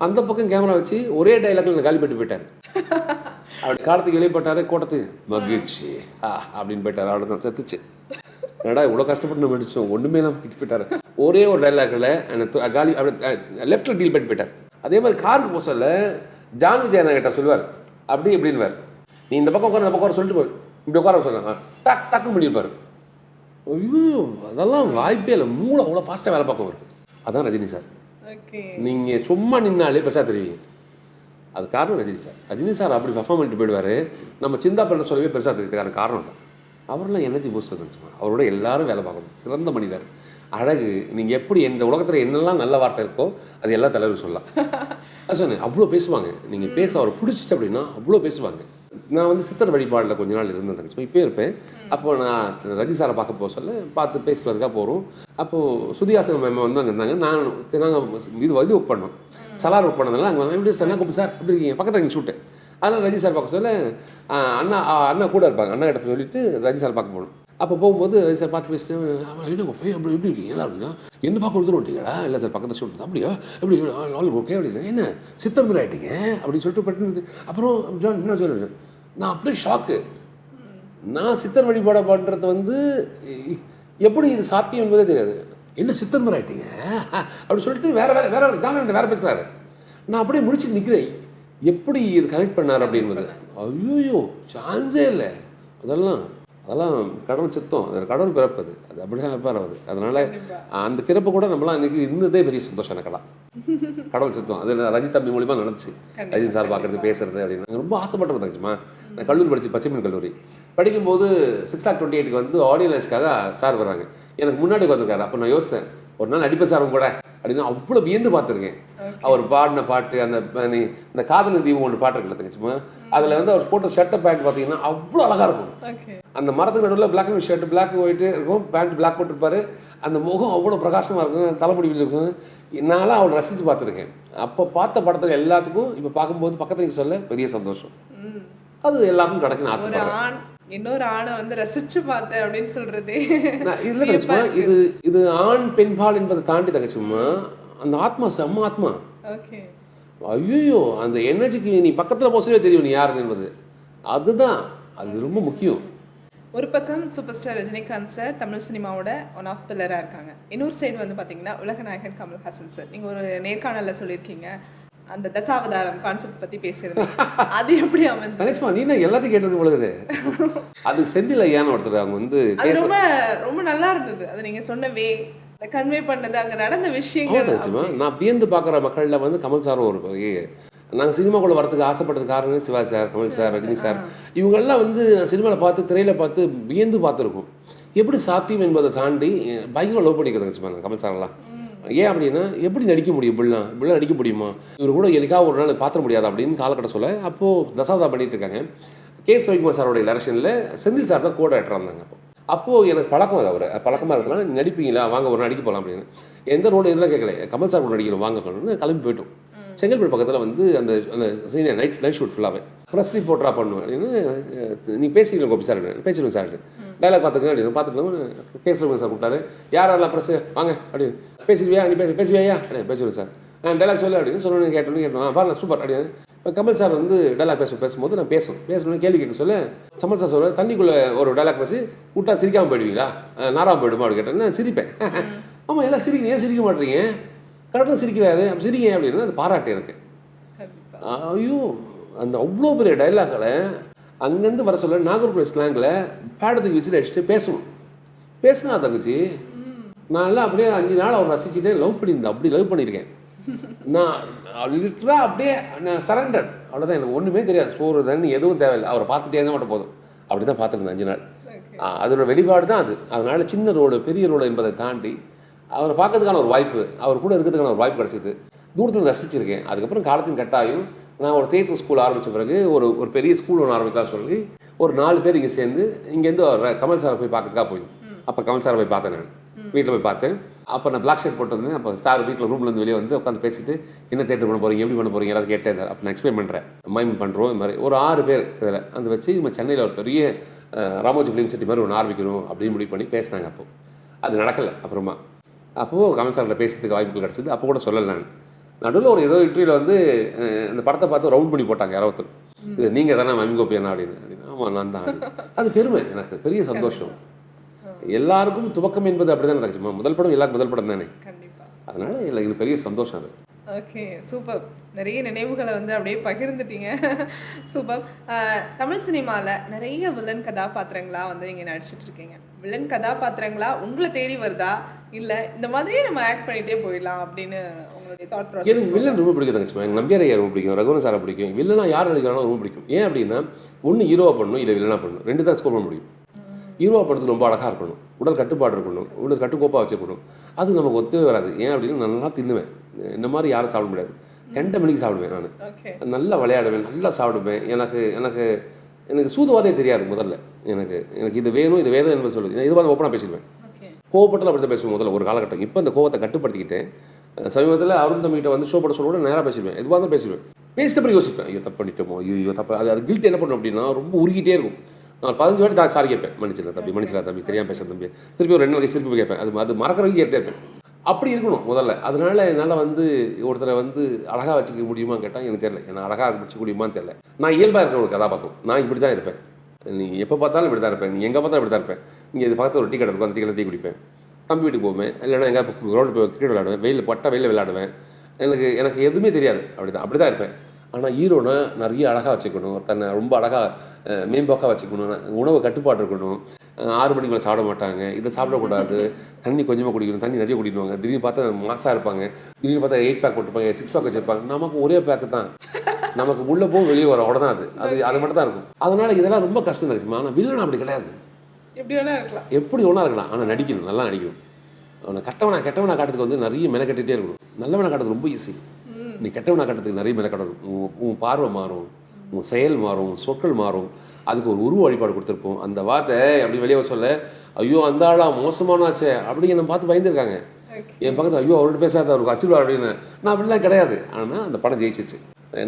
அந்த பக்கம் கேமரா வச்சு ஒரே டைலாக்ல நான் காலி பண்ணிட்டு போயிட்டார். அப்படி காலத்துக்கு வெளியப்பட்டார், கோட்டத்து மகிழ்ச்சி அப்படின்னு போயிட்டார். அவ்வளோ தான் செத்துச்சு. என்னடா இவ்வளோ கஷ்டப்பட்டு நம்ம நடிச்சோம் ஒன்றுமே தான் போயிட்டு போயிட்டார். ஒரே ஒரு டைலாக்ல காலி அப்படி லெஃப்டில் டீல் பண்ணிட்டு போயிட்டார். அதே மாதிரி காருக்கு போக சொல்ல ஜான் விஜயன் கிட்ட சொல்லுவார் அப்படி இப்படின்வார், நீ இந்த பக்கம் உட்கார இந்த பக்கம் சொல்லிட்டு போய் இப்படி உட்கார சொல்லுங்க டக்குன்னு பண்ணியிருப்பார். ஐயோ அதெல்லாம் வாய்ப்பே இல்லை. மூளை அவ்வளோ ஃபாஸ்ட்டாக வேலை பார்க்கும் இருக்கு. அதான் ரஜினி சார். ஓகே. நீங்கள் சும்மா நின்னாலே பெருசாக தெரியுங்க. அது காரணம் ரஜினி சார். ரஜினி சார் அப்படி பர்ஃபார்ம் பண்ணிட்டு போயிடுவார். நம்ம சிந்தா பண்ண சொல்லவே பெருசாக தெரியுதுக்கான காரணம் தான். அவரெல்லாம் எனர்ஜி பூஸ்டர் இருந்துச்சுமா. அவரோட எல்லாரும் வேலை பார்க்கணும். சிறந்த மனிதர், அழகு. நீங்கள் எப்படி இந்த உலகத்தில் என்னெல்லாம் நல்ல வார்த்தை இருக்கோ அது எல்லா தலைவரும் சொல்லலாம். அது சொன்னேன், அவ்வளோ பேசுவாங்க. நீங்கள் பேச அவரை பிடிச்சிச்சு அப்படின்னா அவ்வளோ பேசுவாங்க. நான் வந்து சித்தர் வழிபாடில் கொஞ்ச நாள் இருந்தேன் தங்கச்சி, இப்போயே இருப்பேன். அப்போது நான் ரஜினி சாரை பார்க்க போக சொல்ல பார்த்து பேசுவதுக்காக போகிறோம். அப்போது சுதிஹாசன் மேம் வந்து அங்கே இருந்தாங்க. நாங்கள் இது ஒர்க் பண்ணோம், சலார் ஒர்க் பண்ணதுனால அங்கே எப்படி சார் கூப்பிட்டு சார் எப்படி இருக்கீங்க பக்கத்தில் இங்கே ஷூட்டு. அதனால் ரஜினி சார் பார்க்க சொல்ல அண்ணா கூட இருப்பாங்க. அண்ணா கிட்ட சொல்லிட்டு ரஜினி சார் பார்க்க போகணும். அப்போ போகும்போது ரஜினி சார் பார்த்து பேசிட்டு என்ன போய் அப்படி எப்படி இருக்கீங்க எல்லாம் இருக்குன்னா என்ன பார்க்க கொடுத்துட்டு விட்டீங்களா? இல்லை சார் பக்கத்தில் ஷூட் அப்படியா எப்படி நாள் ஓகே அப்படின்னு என்ன சித்தர் மாதிரி ஆகிட்டீங்க அப்படின்னு சொல்லிட்டு பட்டு அப்புறம் என்ன சொல்லுறேன் நான் அப்படியே ஷாக்கு. நான் சித்தர் வழிபாட பண்ணுறது வந்து எப்படி இது சாத்தியம் என்பதே தெரியாது. என்ன சித்தர் மாதிரி ஆகிட்டீங்க அப்படின்னு சொல்லிட்டு வேற ஜானன் வேறு பேசுகிறாரு. நான் அப்படியே முடிச்சுட்டு நிற்கிறேன். எப்படி இது கனெக்ட் பண்ணார் அப்படின்றது ஐயோ சான்ஸே இல்லை. அதெல்லாம் கடவுள் சித்தம், அது கடவுள் பிறப்பது, அது அப்படிதான் இருப்பார் அவர். அதனால் அந்த பிறப்பு கூட நம்மளாம் இன்றைக்கி இருந்ததே பெரிய சந்தோஷம் எனக்கெல்லாம். கடவுள் சித்தம் அது ரஜித் தம்பி மூலிமா நினச்சி ரஜித் சார் பார்க்குறது பேசுறது அப்படின்னு நாங்கள் ரொம்ப ஆசைப்பட்டு தங்கச்சுமா. நான் கல்லூரி படித்து பச்சைமன் கல்லூரி படிக்கும்போது 6/28 வந்து ஆடியோ லான்ச்சுக்காக சார் வர்றாங்க. எனக்கு முன்னாடி பார்த்துருக்காரு. அப்போ நான் யோசித்தேன் ஒரு நாள் நடிப்ப சாரும் கூட அப்படின்னு அவ்வளோ வியந்து பார்த்துருக்கேன். அவர் பாடின பாட்டு அந்த காதல் தீபம் ஒன்று பாட்டு இருக்குல்ல தங்கச்சுமா, அதில் வந்து அவர் போட்ட ஷர்ட்டை பேண்ட் பார்த்தீங்கன்னா அவ்வளோ அழகாக இருக்கும். அந்த மரத்துக்கு நடுவில் black and white shirt black white இருக்கும், பேண்ட் பிளாக் போட்டிருப்பாரு. அந்த முகம் அவ்வளோ பிரகாசமாக இருக்கும், தலைமுடி இருக்கும். நான்லாம் அவளை ரசித்து பார்த்துருக்கேன். அப்போ பார்த்த படத்தில் எல்லாத்துக்கும் இப்போ பார்க்கும்போது பக்கத்துக்கு சொல்ல பெரிய சந்தோஷம். அது எல்லாருக்கும் கிடைக்குன்னு ஆசைப்படுறேன். இன்னொரு ஆணை வந்து ரசிச்சு பார்த்தேன் அப்படின்னு சொல்றது இல்லை தங்கச்சுமா, இது ஆண் பெண்பால் என்பதை தாண்டி தங்கச்சுமா அந்த ஆத்மா செம்ம ஆத்மா. ஐயோ அந்த எனர்ஜிக்கு நீ பக்கத்தில் போசவே தெரியும் நீ யாருன்னு என்பது. அதுதான் அது ரொம்ப முக்கியம். ஒரு பக்கம் super star Rajinikanth sir Tamil சினிமாவோட ஒன் ஆஃப் பில்லராக இருக்காங்க. இன்னொரு சைடு வந்து பார்த்தீங்கன்னா உலகநாயகன் கமல்ஹாசன் சார். நீங்கள் ஒரு நேர்காணலில் சொல்லியிருக்கீங்க அந்த தசாவதாரம் கான்செப்ட் பற்றி பேசுறது அது எப்படி அமைஞ்சு நீ எல்லாத்தையும் கேட்டது பொழுது அது செந்தில் ஐயான்னு ஒருத்தர் அவங்க வந்து ரொம்ப ரொம்ப நல்லா இருந்தது. அது நீங்கள் சொன்னவே கன்வே பண்ணது அங்கே நடந்த விஷயங்கள் நான் வியந்து பார்க்குற மக்களில் வந்து கமல் சாரும் ஒரு நாங்கள் சினிமாக்குள்ளே வரதுக்கு ஆசைப்பட்டது காரணம் Siva sir, Kamal sir, Rajini sir. இவங்கெல்லாம் வந்து சினிமாவில் பார்த்து திரையில் பார்த்து வியந்து பார்த்துருக்கோம். எப்படி சாத்தியம் என்பதை தாண்டி பயங்கர லவ் பண்ணிக்கிறதுங்க வச்சுப்பாங்க கமல் சார்லாம். ஏன் அப்படின்னா எப்படி நடிக்க முடியும் இப்படிலாம் நடிக்க முடியுமா, இவர் கூட எனக்காக ஒரு நாள் பார்த்துட முடியாது அப்படின்னு காலகட்டம் சொல்ல அப்போது தசாவதா பண்ணிட்டு இருக்காங்க. கே.எஸ். ரவிக்குமார் சாரோடைய டைரக்ஷனில் செந்தில் சார் தான் கூட ஆக்டராக இருந்தாங்க. அப்போது எனக்கு பழக்கம் அது அவர் பழக்கமாக இருக்கிறதுனால நடிப்பீங்களா வாங்க ஒரு நடிக்க போகலாம் அப்படின்னு. எந்த ரோடு இதெல்லாம் கேட்கல, கமல் சார் கூட நடிக்கணும் வாங்க கிளம்பி போய்ட்டோம். செங்கல்பட்டு பக்கத்தில் வந்து அந்த சீனியர் நைட் ஷூட் ஃபுல்லாகவே ப்ரெஸ் ரிப்போர்ட்டரா பண்ணுவேன் அப்படின்னு. நீ பேசிக்கலாம் கோபி சார் பேசிடுவேன் சார் டைலாக் பார்த்துக்கங்க அப்படின்னு பார்த்துக்கலாம். கே.எஸ். ரவிக்குமார் சார் கூப்பிட்டாரு யாரெல்லாம் ப்ரெஸ் வாங்க அப்படின்னு பேசிடுவியா நீ பேசுவியா அப்படின்னு பேசுவேன் சார். நான் டைலாக் சொல்லு அப்படின்னு சொன்னேன் கேட்டோம் பாருங்க சூப்பர் அப்படின்னு. இப்போ கமல் சார் வந்து டைலாக் பேசும்போது நான் பேசணும்னு கேள்வி கேட்க சொல்ல கமல் சார் சொல்ல தண்ணிக்குள்ளே ஒரு டைலாக் பேசி விட்டா சிரிக்காமல் போயிடுவீங்களா நாராமல் போயிடுமா அப்படின்னு கேட்டேன். நான் சிரிப்பேன். ஆமாம் எல்லாம் சிரிக்கிறீங்க ஏன் சிரிக்க மாட்டேறீங்க கரெக்டாக சிரிக்கிறாரு அப்போ சிரிங்க அப்படின்னு அது பாராட்டு எனக்கு. ஐயோ அந்த அவ்வளோ பெரிய டைலாக்களை அங்கேருந்து வர சொல்ல நாகர்கோவில் ஸ்லாங்கில் பேடத்துக்கு விசில் அடிச்சுட்டு பேசினா தங்கச்சி நான் எல்லாம் அப்படியே 5 நாள் அவர் ரசிச்சுட்டே லவ் பண்ணியிருந்தேன். அப்படி லவ் பண்ணியிருக்கேன் நான் லிட்டராக அப்படியே நான் சரண்டர். அவ்வளோதான், எனக்கு ஒன்றுமே தெரியாது, சோறு தண்ணி எதுவும் தேவையில்லை, அவரை பார்த்துட்டே இருந்தால் மட்டும் போதும். அப்படி தான் பார்த்துருந்தேன் 5 நாள். அதோட வெளிப்பாடு தான் அது. அதனால் சின்ன ரோடு பெரிய ரோடு என்பதை தாண்டி அவரை பார்க்கறதுக்கான ஒரு வாய்ப்பு, அவர் கூட இருக்கிறதுக்கான ஒரு வாய்ப்பு கிடச்சிது. தூரத்தில் ரசிச்சிருக்கேன். அதுக்கப்புறம் காலத்தின் கட்டாயம் நான் ஒரு தியேட்டர் ஸ்கூல் ஆரம்பித்த பிறகு ஒரு பெரிய ஸ்கூல் ஒன்று ஆரம்பிக்கலாம் சொல்லி ஒரு 4 பேர் இங்கே சேர்ந்து இங்கேருந்து கமல் சாரை போய் பார்க்கறதுக்காக போயிடும். அப்போ கமல் சாரை போய் பார்த்தேன், நான் வீட்டில் போய் பார்த்தேன். அப்போ நான் பிளாக் ஷர்ட் போட்டு வந்தேன். அப்போ சார் வீட்டில் ரூம்லேருந்து வெளியே வந்து உட்காந்து பேசிட்டு என்ன தேட்டர் பண்ண போகிறீங்க எப்படி பண்ண போகிறீங்க யாராவது கேட்டேன். அப்போ நான் எக்ஸ்பிளைன் பண்ணுறேன் மைம் பண்ணுறோம். இந்த மாதிரி ஒரு 6 பேர் இதில் அந்த வச்சு நம்ம சென்னையில் ஒரு பெரிய ராமோஜி ஃபிலிம் சிட்டி மாதிரி ஒன்று ஆரம்பிக்கணும் அப்படின்னு முடிவு பண்ணி பேசினாங்க. அப்போது அது நடக்கலை. அப்புறமா அப்போது கமல் சார்கிட்ட பேசுறதுக்கு வாய்ப்புகள் கிடச்சிது. அப்போ கூட சொல்லலை. நான் நடுவில் ஒரு ஏதோ இன்டர்வியூவில் வந்து இந்த படத்தை பார்த்து ரவுண்ட் பண்ணி போட்டாங்க யாராவது, இது நீங்கள் தானே மம்மி கோப்பியானா அப்படின்னு. ஆமாம் நான் தான். அது பெருமை, எனக்கு பெரிய சந்தோஷம். எல்லாருக்கும் துவக்கம் என்பது அப்படி தானே தங்கச்சிமா, முதல் படம் எல்லாருக்கும் முதல் படம் தானே. அதனால இல்லை இது பெரிய சந்தோஷம் அது. Okay super. நிறைய நினைவுகளை வந்து அப்படியே பகிர்ந்துட்டீங்க. சூப்பர். தமிழ் சினிமாவில் நிறைய வில்லன் கதாபாத்திரங்களாக வந்து நீங்கள் நடிச்சிட்டு இருக்கீங்க. வில்லன் கதாபாத்திரங்களா உங்களை தேடி வருதா இல்ல இந்த மாதிரியே நம்ம ஆக்ட் பண்ணிட்டே போயிடலாம் அப்படின்னு உங்களுடைய தாட் ப்ராசஸ்? எனக்கு வில்லன் ரொம்ப பிடிக்கும் தங்கச்சி. எனக்கு நம்பியார் ஐயா ரொம்ப பிடிக்கும், ரகுவரன் சாரை பிடிக்கும். வில்லனா யார் நடிக்கிறானோ ரொம்ப பிடிக்கும். ஏன் அப்படின்னா ஒன்று ஹீரோவாக பண்ணணும், இல்லை வில்லனா பண்ணணும், ரெண்டு தான் ஸ்கோர் பண்ண முடியும். ஹீரோவாக பண்ணுறது ரொம்ப அழகாக இருக்கணும், உடல் கட்டுப்பாடு இருக்கணும், உடல் கட்டுக்கோப்பாக வச்சுக்கணும். அது நமக்கு ஒத்தவே வராது. ஏன் அப்படின்னு நான் நல்லா தின்னுவேன். இந்த மாதிரி யாரும் சாப்பிட முடியாது. 2 மணிக்கு சாப்பிடுவேன் நான். நல்லா விளையாடுவேன், நல்லா சாப்பிடுவேன். எனக்கு எனக்கு எனக்கு சூதுவாதே தெரியாது முதல்ல. எனக்கு எனக்கு இது வேணும் இது வேணும் என்பது சொல்லுது. இது வந்து ஓப்பனாக பேசிடுவேன். கோவப்பட்டால் அப்படி தான் பேசுவேன் முதல்ல ஒரு காலகட்டம். இப்போ இந்த கோவத்தை கட்டுப்படுத்திக்கிட்டேன். சமீபத்தில் அருண் தம்பிகிட்ட வந்து ஷோ போட சொல்ல கூட நேராக பேசிடுவேன். எதுவாக தான் பேசிடுவேன். பேசிட்டப்படி யோசிப்பேன், ஐயோ தப்பு பண்ணிட்டோமோ, ஐயோ தப்பு. அது கில்ட் என்ன பண்ணும் அப்படின்னா ரொம்ப உருகிட்டே இருக்கும். நான் 15 வாட்டி சாரி கேட்பேன், மன்னிச்சிடல தம்பி, மன்னிச்சிடல தம்பி, தெரியாமல் பேச தம்பி. திருப்பி ஒரு 2 நாளைக்கு திருப்பி கேட்பேன். அது மறக்கிறவங்க கேட்டே இருப்பேன். அப்படி இருக்கணும் முதல்ல. அதனால என்னால் வந்து ஒருத்தரை வந்து அழகாக வச்சுக்க முடியுமான்னு கேட்டால் எனக்கு தெரியல. என்ன அழகாக வச்சுக்க முடியுமான்னு தெரியல. நான் இயல்பாக இருக்கிற ஒரு கதாபாத்திரம். நான் இப்படி தான் இருப்பேன். நீ எப்போ பார்த்தாலும் இப்படி தான் இருப்பேன். நீ எங்கே பார்த்தாலும் இப்படி தான் இருப்பேன். இங்கே இது பக்கத்தில் ஒரு டீ கடை இருக்கும், அந்த டீ கடை டீ குடிப்பேன். தம்பி வீட்டுக்கு போவேன், இல்லைன்னா எங்கே ரோடு போய் கிரிக்கெட் விளையாடுவேன், வெயில் வெயில் விளையாடுவேன். எனக்கு எதுவுமே தெரியாது. அப்படி தான் இருப்பேன். ஆனால் ஹீரோனை நிறைய அழகாக வச்சுக்கணும், தன்னை ரொம்ப அழகாக மேம்போக்காக வச்சுக்கணும், உணவு கட்டுப்பாடு இருக்கணும். 6 மணிக்கு மேலே சாப்பிட மாட்டாங்க, இதை சாப்பிடக்கூடாது, தண்ணி கொஞ்சமாக குடிக்கணும், தண்ணி நிறைய குடிக்கணுவாங்க. திடீர்னு பார்த்தா மாசாக இருப்பாங்க, திடீர்னு பார்த்தா 8 பேக் போட்டுப்பாங்க, 6 பேக் வச்சுருப்பாங்க. நமக்கு ஒரே பேக்கு தான், நமக்கு உள்ளே போகும் வெளியே வரும், அவ்வளோதான். அது மட்டும் தான் இருக்கும். அதனால் இதெல்லாம் ரொம்ப கஷ்டம் தான். ஆனால் வில்லன் அப்படி கிடையாது. எப்படி ஒன்றா இருக்கலாம். ஆனால் நடிக்கணும், நல்லா நடிக்கணும். அவனை கெட்டவனா காட்டுறதுக்கு வந்து நிறைய மெனக்கட்டிகிட்டே இருக்கணும். நல்லவனை காட்டுறது ரொம்ப ஈஸி. நீ கெட்டவனா காட்டுறதுக்கு நிறைய மெனக்கட்டணும். உன் பார்வை மாறும், உன் செயல் மாறும், உன் சொற்கள் மாறும். அதுக்கு ஒரு உருவ வழிபாடு கொடுத்துருப்போம். அந்த வார்த்தை அப்படி வெளியே சொல்ல, ஐயோ அந்த ஆளா மோசமானாச்சே அப்படி என்னை பார்த்து பயந்துருக்காங்க. என் பக்கத்தில் ஐயோ அவர்கிட்ட பேசாத அவருக்கு அச்சுடுவார் அப்படின்னு. நான் அப்படிலாம் கிடையாது. ஆனால் அந்த படம் ஜெயிச்சிச்சு.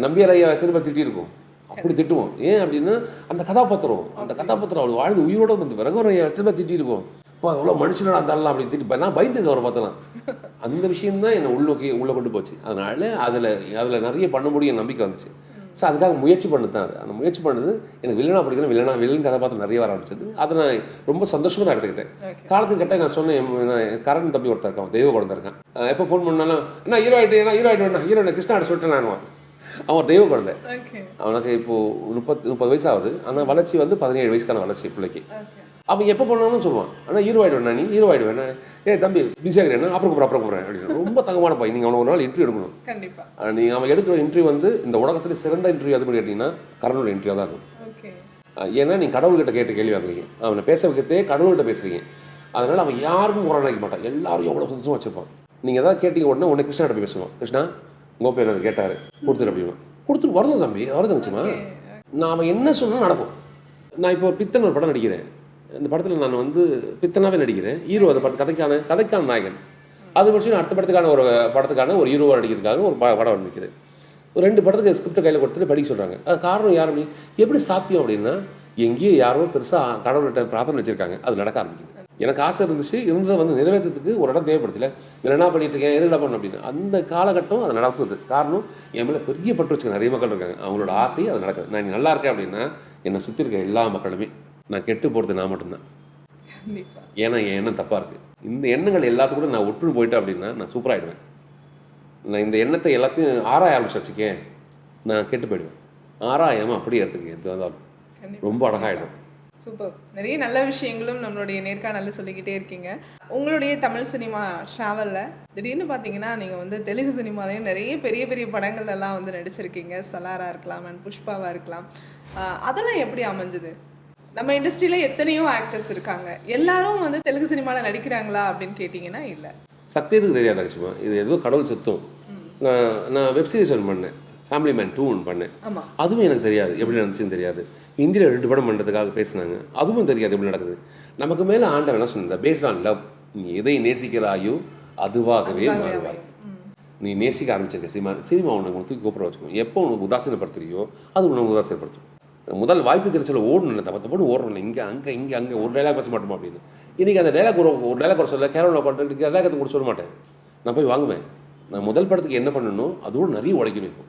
நம்பியார் ஐயா திரும்ப திட்டிருக்கோம். அப்படி திட்டுவோம். ஏன் அப்படின்னா அந்த கதாபாத்திரம் அவள் வாழ்ந்து உயிரோட வந்து ரகுவரன் ஐயா திரும்ப திட்டிருக்கோம். இப்போ அவ்வளோ மனுஷனோட அந்த ஆளெலாம் அப்படி திட்டி நான் பயந்துருக்கேன் அவரை பார்த்தலாம். அந்த விஷயந்தான் என்னை உள்ளே கொண்டு போச்சு. அதனால் அதில் நிறைய பண்ண முடியும் நம்பிக்கை வந்துச்சு. ஸோ அதுக்காக முயற்சி பண்ணது தான். அந்த முயற்சி பண்ணது எனக்கு வில்லனா பிடிக்கணும். வில்லன் கதாபாத்திரம் நிறைய வர ஆரம்பிச்சது. அதை நான் ரொம்ப சந்தோஷமாக தான் எடுத்துக்கிட்டேன். காலத்துக்கு கேட்டால் நான் சொன்னேன், கரண் தம்பி ஒருத்தர் இருக்கான், தெய்வ குழந்தை இருக்கான். எப்போ ஃபோன் பண்ணாலும் என்ன ஹீரோ ஆகிட்டு கிருஷ்ணாட்ட சொல்லிட்டேன் நான். அவன் தெய்வ குழந்தை. அவனுக்கு இப்போது 30 வயசு ஆகுது. ஆனால் வளர்ச்சி வந்து 17 வயசுக்கான வளர்ச்சி பிள்ளைக்கு. அவன் எப்போ பண்ணாலும் சொல்லுவான், ஆனால் ஹீரோ ஆகிடுவேன், நீ ஹீரோ ஆகிடுவேன். தம்பி பிஸியாக இருக்கிறேன், அப்புறம் கூப்பிட்றேன் அப்படின்னு. ரொம்ப தங்கமான பையன். நீங்கள் அவனை ஒரு நாள் இன்டர்வியூ எடுக்கணும். கண்டிப்பாக நீங்கள் அவன் எடுக்கிற இன்டர்வியூ வந்து இந்த உலகத்தில் சிறந்த இன்டர்வியூ அது பண்ணி கேட்டிங்கன்னா கடவுளோட இன்டர்வியூ தான் இருக்கும். ஏன்னா நீங்கள் கடவுள்கிட்ட கேட்டு கேள்வி வாங்குறீங்க, அவனை பேச வைக்கிறதே கடவுள்கிட்ட பேசுகிறீங்க. அதனால் அவன் யாருக்கும் உரம் நினைக்க மாட்டான், எல்லாரும் எவ்வளோ சந்தோஷமாக வச்சுருப்பான். நீங்கள் எதாவது கேட்டீங்க உடனே கிருஷ்ணா போய் பேசுவான். கிருஷ்ணா உங்கள் பேர் எனக்கு கேட்டார், கொடுத்துரு அப்படின்னு. கொடுத்துட்டு வரணும் தம்பி, வருதுங்கச்சுமா. நான் அவன் என்ன சொன்னாலும் நடக்கும். நான் இப்போ ஒரு பித்தன் ஒரு படம் நடிக்கிறேன். இந்த படத்தில் நான் வந்து பித்தனாகவே நடிக்கிறேன். ஹீரோ அந்த கதைக்கான நாயகன். அது முடிச்சு அடுத்த படத்துக்கான ஒரு ஹீரோவாக நடிக்கிறதுக்காக ஒரு படம் நிற்கிது. ஒரு 2 படத்துக்கு ஸ்கிரிப்ட் கையில் கொடுத்துட்டு படிக்க சொல்கிறாங்க. அது காரணம் யாரும் எப்படி சாத்தியம் அப்படின்னா, எங்கேயோ யாரோ பெருசாக கடவுள்கிட்ட பிரார்த்தனை வச்சுருக்காங்க, அது நடக்க ஆரம்பிக்குது. எனக்கு ஆசை இருந்ததை வந்து நிறைவேற்றத்துக்கு ஒரு இடம் தேவைப்படுத்தில. என்ன பண்ணிட்டு இருக்கேன், எதுனா பண்ணணும் அப்படின்னு. அந்த காலகட்டம் அதை நடத்துது. காரணம் என் மேலே பெரிய பட்டு வச்சுக்க நிறைய மக்கள் இருக்காங்க. அவங்களோட ஆசை அது நடக்குது. நான் நல்லா இருக்கேன் அப்படின்னா என்னை சுற்றி இருக்க எல்லா மக்களுமே, நான் கெட்டு போகிறது நான் மட்டும்தான். ஏன்னா என் எண்ணம் தப்பாக இருக்குது. இந்த எண்ணங்கள் எல்லாத்துக்கூட நான் ஒற்று போயிட்டேன் அப்படின்னா நான் சூப்பராகிடுவேன். நான் இந்த எண்ணத்தை எல்லாத்தையும் ஆராய ஆரம்பிச்சிருக்கேன், நான் கெட்டு போயிடுவேன். ஆராயாமல் அப்படியே எடுத்துக்கேன், எது வந்தாலும் ரொம்ப அழகாகிடும். சூப்பர். நிறைய நல்ல விஷயங்களும் நம்மளுடைய நேர்காணலில் சொல்லிக்கிட்டே இருக்கீங்க. உங்களுடைய தமிழ் சினிமா ட்ராவலில் திடீர்னு பார்த்தீங்கன்னா நீங்கள் வந்து தெலுங்கு சினிமாலேயும் நிறைய பெரிய பெரிய படங்கள்லாம் வந்து நடிச்சிருக்கீங்க. சலாரா இருக்கலாம், அண்ட் புஷ்பாவாக இருக்கலாம். அதெல்லாம் எப்படி அமைஞ்சுது? நம்ம இண்டஸ்ட்ரியில் எத்தனையோ ஆக்டர்ஸ் இருக்காங்க, எல்லாரும் வந்து தெலுங்கு சினிமாவில் நடிக்கிறாங்களா அப்படின்னு கேட்டிங்கன்னா இல்லை. சத்தியத்துக்கு தெரியாது ஆக்சுவலா. இது ஏதோ கடவுள் சுத்தம். நான் வெப்சீரிஸ் ஒன்று பண்ணேன், ஃபேமிலி மேன் 2 ஒன்று பண்ணேன். அதுவும் எனக்கு தெரியாது எப்படி நடந்துச்சுன்னு தெரியாது. இந்தியில் 2 படம் பண்ணுறதுக்காக பேசினாங்க, அதுவும் தெரியாது எப்படி நடக்குது. நமக்கு மேலே ஆண்டவன் என்ன சொன்ன, பேஸ்ட் ஆன் லவ். நீ எதை நேசிக்கிறாயோ அதுவாகவே மாறுவாய். நீ நேசிக்க ஆரம்பிச்சிருக்க சினிமா உனக்கு தூக்கி கூப்பிட வச்சுக்கணும். எப்போ உனக்கு உதாசீனப்படுத்துறியோ அது உனக்கு உதாசீனப்படுத்தும். முதல் வாய்ப்பு தெரிச்சல ஓடணும், தப்பத்தப்போடு ஓடணும். இங்கே ஒரு டைலாக் பேச மாட்டோமா அப்படின்னு. இன்றைக்கி அந்த டைலாக் ஒரு டைலாக் ஒரு சொல்ல கேரளா பண்ணுறதுக்கு டைலாக்கத்தை கூட சொல்ல மாட்டேன். நான் போய் வாங்குவேன். நான் முதல் படத்துக்கு என்ன பண்ணணும் அதோடு நிறைய உழைக்கணும் இப்போ.